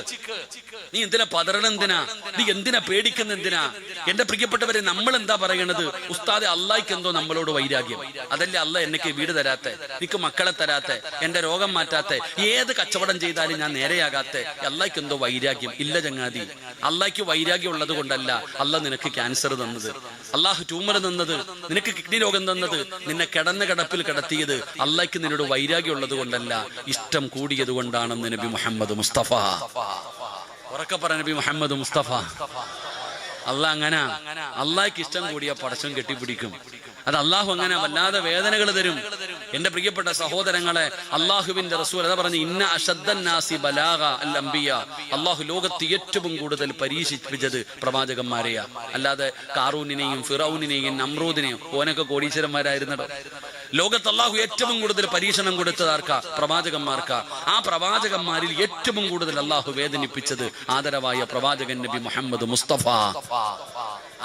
നീ എന്തിനാ പതറണം, എന്തിനാ നീ എന്തിനാ പേടിക്കുന്ന, എന്തിനാ? എന്റെ പ്രിയപ്പെട്ടവരെ, നമ്മൾ എന്താ പറയണത്? ഉസ്താദെ അള്ളാഹിക്ക് എന്തോ നമ്മളോട് വൈരാഗ്യം, അതല്ലേ അല്ല എനിക്ക് വീട് തരാത്തെ, എനിക്ക് മക്കളെ തരാത്തെ, എന്റെ രോഗം മാറ്റാത്തെ, ഏത് കച്ചവടം ചെയ്താലും ഞാൻ നേരെയാകാത്തെ, അള്ളാഹിക്ക് എന്തോ വൈരാഗ്യം. ഇല്ല ചങ്ങാതി, അള്ളാഹിക്ക് വൈരാഗ്യം ഉള്ളത് കൊണ്ടല്ല അല്ല നിനക്ക് ക്യാൻസർ തന്നത്, അള്ളാഹു ട്യൂമർ തന്നത്, നിനക്ക് കിഡ്നി രോഗം തന്നത്, നിന്നെ കിടന്ന കിടപ്പിൽ കിടത്തിയത് അള്ളാഹിക്ക് നിന്നോട് വൈരാഗ്യം ഉള്ളത് കൊണ്ടല്ല, ഇഷ്ടം കൂടിയത് കൊണ്ടാണെന്ന് നബി മുഹമ്മദ് മുസ്തഫ. ഉറക്കെ പറ, നബി മുഹമ്മദ് മുസ്തഫ. അങ്ങനെ അള്ളാഹിക്ക് ഇഷ്ടം കൂടിയ പടച്ചം കെട്ടിപ്പിടിക്കും. അത് അള്ളാഹു അങ്ങനെ വല്ലാതെ വേദനകൾ തരും. എന്റെ പ്രിയപ്പെട്ട സഹോദരങ്ങളെ, അള്ളാഹുവിന്റെ റസൂൽ അതാ പറഞ്ഞു, ഇന്ന അശദ്ദന്നാസി ബലാഗ അൽ അംബിയ. അള്ളാഹു ലോകത്ത് ഏറ്റവും കൂടുതൽ പരീക്ഷിപ്പിച്ചത് പ്രവാചകന്മാരെയാ, അല്ലാതെ കാറൂനിനെയും ഫിറൌനിനെയും നമ്രൂദിനെയും. ഓനൊക്കെ കോടീശ്വരന്മാരായിരുന്നോ? ലോകത്ത് അള്ളാഹു ഏറ്റവും കൂടുതൽ പരീക്ഷണം കൊടുത്തത് ആർക്കാ? പ്രവാചകന്മാർക്കാ. ആ പ്രവാചകന്മാരിൽ ഏറ്റവും കൂടുതൽ അള്ളാഹു വേദനിപ്പിച്ചത് ആദരവായ പ്രവാചകൻ നബി മുഹമ്മദ് മുസ്തഫ.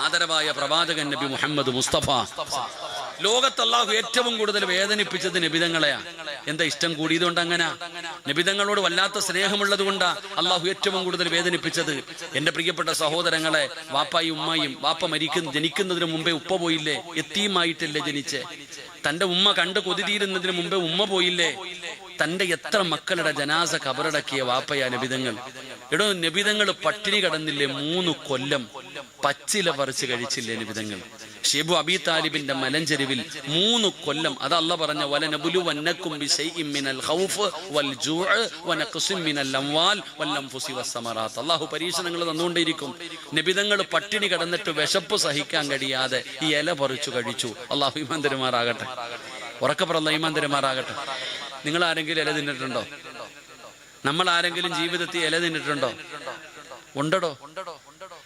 ആദരവായ പ്രവാചകൻ നബി മുഹമ്മദ് മുസ്തഫ. ലോകത്ത് അള്ളാഹു ഏറ്റവും കൂടുതൽ വേദനിപ്പിച്ചത് നബിതങ്ങളെയാ. എന്താ? ഇഷ്ടം കൂടിയതുകൊണ്ട്. അങ്ങനെ നബിതങ്ങളോട് വല്ലാത്ത സ്നേഹമുള്ളത് കൊണ്ടാ അള്ളാഹു ഏറ്റവും കൂടുതൽ വേദനിപ്പിച്ചത്. എന്റെ പ്രിയപ്പെട്ട സഹോദരങ്ങളെ, വാപ്പായും ഉമ്മായും, വാപ്പ ജനിക്കുന്നതിന് മുമ്പേ ഉപ്പ പോയില്ലേ? യത്തീമായിട്ടല്ലേ ജനിച്ചേ? തന്റെ ഉമ്മ കണ്ട് കൊതിതീരുന്നതിന് മുമ്പേ ഉമ്മ പോയില്ലേ? തന്റെ എത്ര മക്കളുടെ ജനാസ കബറടക്കിയ വാപ്പയാ നബിതങ്ങൾ. നബിതങ്ങൾ പട്ടിണി കടന്നില്ലേ? 3 കൊല്ലം പച്ചില പറിച്ച് കഴിച്ചില്ലേ നബിതങ്ങൾ? ഷെബു അബി താലിബിന്റെ മലഞ്ചെരുവിൽ 3 കൊല്ലം. അത് അല്ലാഹ് പറഞ്ഞ വലനബുലുവന്നകും ബിശൈഇൻ മിനൽ ഖൗഫ് വൽ ജൂഅ് വനഖ്സിൻ മിനൽ അംവാൽ വൽ അൻഫുസി വസ്സമറാത്ത്. അല്ലാഹു പരീക്ഷണങ്ങൾ തന്നുകൊണ്ടേയിരിക്കും. നബിതങ്ങൾ പട്ടിണി കിടന്നിട്ട് വിശപ്പ് സഹിക്കാൻ കഴിയാതെ ഈ ഇല പറിച്ചു കഴിച്ചു. അല്ലാഹു ഈമാൻ തരുമാറാകട്ടെ. ഉറക്കെ പറ, അല്ലാഹു ഈമാൻ തരുമാറാകട്ടെ. നിങ്ങൾ ആരെങ്കിലും ഇല തിന്നിട്ടുണ്ടോ? നമ്മൾ ആരെങ്കിലും ജീവിതത്തിൽ ഇല തിന്നിട്ടുണ്ടോ? ഉണ്ടോ?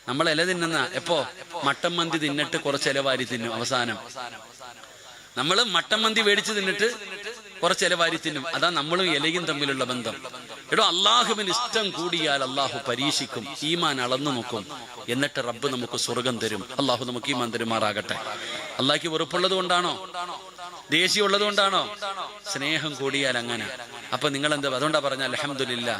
നമ്മൾ ഇല തിന്നുന്ന എപ്പോ? മട്ടൻ മന്തി തിന്നിട്ട് കുറച്ച് ഇല വാരി തിന്നും. അവസാനം നമ്മൾ മട്ടൻ മന്തി മേടിച്ച് തിന്നിട്ട് കുറച്ച് ഇല വാരി തിന്നും. അതാ നമ്മളും ഇലയും തമ്മിലുള്ള ബന്ധം. അള്ളാഹുവിന് ഇഷ്ടം കൂടിയാൽ അള്ളാഹു പരീക്ഷിക്കും, ഈമാൻ അളന്നു നോക്കും, എന്നിട്ട് റബ്ബ് നമുക്ക് സ്വർഗം തരും. അള്ളാഹു നമുക്ക് ഈമാൻ തരുമാറാകട്ടെ. അള്ളാഹ്ക്ക് വെറുപ്പുള്ളത് കൊണ്ടാണോ? ദേഷ്യമുള്ളത് കൊണ്ടാണോ? സ്നേഹം കൂടിയാൽ അങ്ങനെ. അപ്പൊ നിങ്ങൾ എന്താ? അതുകൊണ്ടാ പറഞ്ഞ അൽഹംദുലില്ലാ.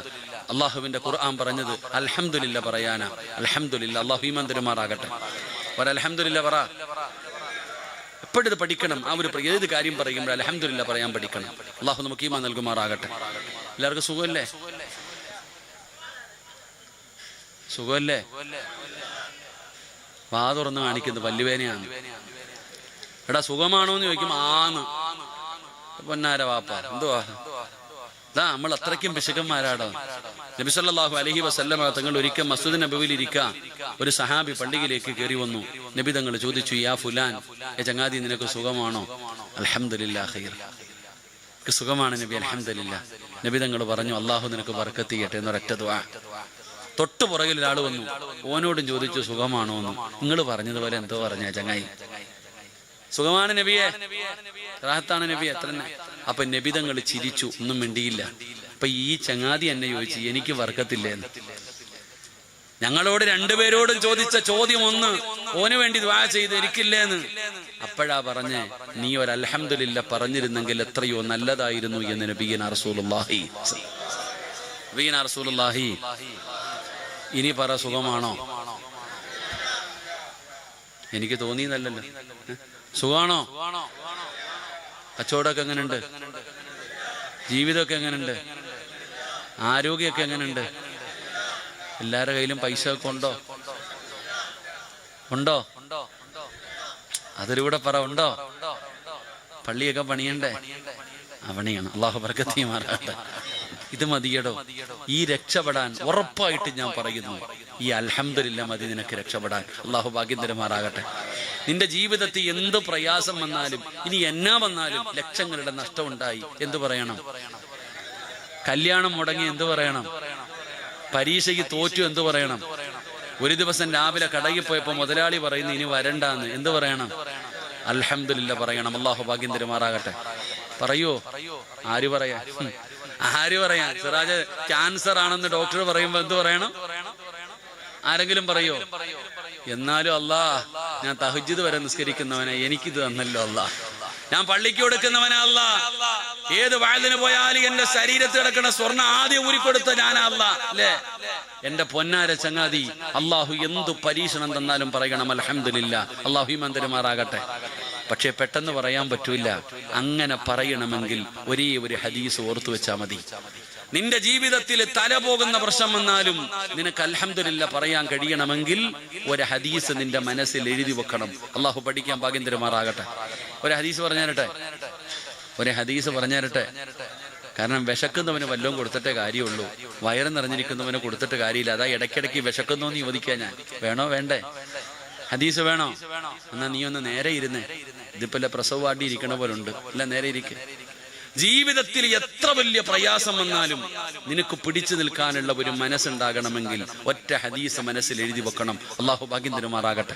അള്ളാഹുവിന്റെ ഖുർആൻ പറഞ്ഞത് അൽഹംദുലില്ലാ പറയാനാ. അൽഹംദുലില്ലാ. അള്ളാഹു ഈമാൻ തരുമാറാകട്ടെ. അൽഹംദുലില്ലാ പറ. എപ്പോഴും ഇത് പഠിക്കണം. ആ ഒരു ഏത് കാര്യം പറയുമ്പോൾ അൽഹംദുലില്ലാ പറയാൻ പഠിക്കണം. അള്ളാഹു നമുക്ക് ഈമാൻ നൽകുമാറാകട്ടെ. എല്ലാവർക്കും സുഖമല്ലേ? സുഖമല്ലേ? വാ തുറന്ന് കാണിക്കുന്നത് പല്ലുവേനയാണ്. എടാ സുഖമാണോ എന്ന് ചോദിക്കും, ആന്ന്. പൊന്നാര വാപ്പ എന്തുവാ, നമ്മൾ അത്രയ്ക്കും പിശുക്കന്മാരാടോ. നബി സല്ലല്ലാഹു അലൈഹി വസല്ലമ തങ്ങൾ ഒരിക്കൽ മസ്ജിദ് നബവിയിൽ ഇരിക്കുക, ഒരു സഹാബി പള്ളിയിലേക്ക് കയറി വന്നു. നബി തങ്ങൾ ചോദിച്ചു, യാ ഫുലാൻ, ചങ്ങാതി നിനക്ക് സുഖമാണോ? അൽഹംദുലില്ലാ ഖൈർ, സുഖമാണ് നബി, അൽഹംദുലില്ലാ. നബി തങ്ങൾ പറഞ്ഞു, അള്ളാഹു നിനക്ക് ബർക്കത്ത് ചെയ്യട്ടെ എന്നൊരൊറ്റ ദുആ. തൊട്ടു പുറകിൽ ഒരാൾ വന്നു, ഓനോടും ചോദിച്ചു സുഖമാണോ എന്ന്. നിങ്ങൾ പറഞ്ഞതുപോലെ എന്തോ പറഞ്ഞ ചങ്ങായി, സുഖമാണ് നബിയെ, റാഹത്താണ് നബി, അത്ര. അപ്പൊ നബി തങ്ങൾ ചിരിച്ചു, ഒന്നും മിണ്ടിയില്ല. അപ്പൊ ഈ ചങ്ങാതി എന്നെ ചോദിച്ചു, എനിക്ക് ബർക്കത്തില്ലേന്ന്. ഞങ്ങളോട് രണ്ടുപേരോടും ചോദിച്ച ചോദ്യം ഒന്ന്, ഓന് വേണ്ടി ദുആ ചെയ്ത് എനിക്കില്ലേന്ന്. അപ്പോഴാ പറഞ്ഞേ, നീ ഒരു അൽഹംദുലില്ല പറഞ്ഞിരുന്നെങ്കിൽ എത്രയോ നല്ലതായിരുന്നു എന്ന് നബിയനാ റസൂലുള്ളാഹി. നബിയനാ റസൂലുള്ളാഹി. ഇനി പറ, സുഖമാണോ? എനിക്ക് തോന്നിയതല്ലല്ലോ. സുഖാണോ? കച്ചവടമൊക്കെ എങ്ങനെയുണ്ട്? ജീവിതമൊക്കെ എങ്ങനെയുണ്ട്? ആരോഗ്യമൊക്കെ എങ്ങനെയുണ്ട്? എല്ലാവരുടെ കയ്യിലും പൈസ ഒക്കെ ഉണ്ടോ? ഉണ്ടോ? അതിലൂടെ പറ, ഉണ്ടോ? പള്ളിയൊക്കെ പണിയണ്ടേ? പണിയാണ്. അള്ളാഹു ബർക്കത്ത് ചെയ്യുമാറാകട്ടെ. ഇത് മതിയടോ ഈ രക്ഷപ്പെടാൻ. ഉറപ്പായിട്ട് ഞാൻ പറയുന്നു, ഈ അൽഹംദുലില്ലാ മതി നിനക്ക് രക്ഷപ്പെടാൻ. അള്ളാഹു ഭാഗ്യം തരുമാറാകട്ടെ. നിന്റെ ജീവിതത്തിൽ എന്ത് പ്രയാസം വന്നാലും, ഇനി എന്നാ വന്നാലും, ലക്ഷങ്ങളുടെ നഷ്ടമുണ്ടായി എന്തു പറയണം? കല്യാണം മുടങ്ങി എന്തു പറയണം? പരീക്ഷയ്ക്ക് തോറ്റു എന്തു പറയണം? ഒരു ദിവസം രാവിലെ കടയിൽ പോയപ്പോ മുതലാളി പറയുന്നു ഇനി വരണ്ടാന്ന്, എന്തു പറയണം? അൽഹംദുലില്ലാ പറയണം. അള്ളാഹു ഭാഗ്യം തരുമാറാകട്ടെ. പറയോ? ആര് പറയാ? ആര് പറയാ? സിറാജ് ക്യാൻസർ ആണെന്ന് ഡോക്ടർ പറയുമ്പോ എന്ത് പറയണം? ആരെങ്കിലും പറയോ? എന്നാലും അല്ലാ, ഞാൻ തഹജ്ജുദ് വരെ നിസ്കരിക്കുന്നവനെ, എനിക്കിത് തന്നല്ലോ അല്ലാ. ഞാൻ പള്ളിക്ക് കൊടുക്കുന്നവനാ അല്ലാ. ഏത് വഅലിന് പോയാലും എന്റെ ശരീരത്തിൽ കിടക്കുന്ന സ്വർണ്ണം ആദ്യം ഊരിക്കൊടുത്ത ഞാനാ അല്ലാ. അല്ലേ എന്റെ പൊന്നാര ചങ്ങാതി? അള്ളാഹു എന്തു പരീക്ഷണം തന്നാലും പറയണം അൽഹംദുലില്ലാ. അള്ളാഹു ഈമാൻ തരുമാറാകട്ടെ. പക്ഷെ പെട്ടെന്ന് പറയാൻ പറ്റൂല. അങ്ങനെ പറയണമെങ്കിൽ ഒരേ ഒരു ഹദീസ് ഓർത്തു വെച്ചാൽ മതി. നിന്റെ ജീവിതത്തിൽ തല പോകുന്ന പ്രശ്നം വന്നാലും നിനക്ക് അൽഹംദുലില്ലാ പറയാൻ കഴിയണമെങ്കിൽ ഒരു ഹദീസ് നിന്റെ മനസ്സിൽ എഴുതി വെക്കണം. അള്ളാഹു പഠിക്കാൻ ഭാഗ്യം തരുമാറാകട്ടെ. ഒരു ഹദീസ് പറഞ്ഞുതരട്ടെ, ഒരു ഹദീസ് പറഞ്ഞുതരട്ടെ. കാരണം വിശക്കുന്നവന് വല്ലതും കൊടുത്തിട്ടേ കാര്യമുള്ളൂ, വയറ് നിറഞ്ഞിരിക്കുന്നവന് കൊടുത്തിട്ട് കാര്യമില്ല. അതാ ഇടയ്ക്കിടയ്ക്ക് വിശക്കുന്നു എന്ന് ചോദിക്കാൻ ഞാൻ. വേണോ വേണ്ടേ? ഹദീസ് വേണോ? എന്നാ നീ ഒന്ന് നേരെ ഇരുന്നേ. ഇതിപ്പോ പ്രസവ വാർഡിൽ ഇരിക്കണ പോലെ ഉണ്ട്. അല്ല, നേരെ ഇരിക്കെ. ജീവിതത്തിൽ എത്ര വലിയ പ്രയാസം വന്നാലും നിനക്ക് പിടിച്ചു നിൽക്കാനുള്ള ഒരു മനസ്സുണ്ടാകണമെങ്കിൽ ഒറ്റ ഹദീസ് മനസ്സിൽ എഴുതി വെക്കണം. അള്ളാഹു ഭാഗ്യം തരുമാറാകട്ടെ.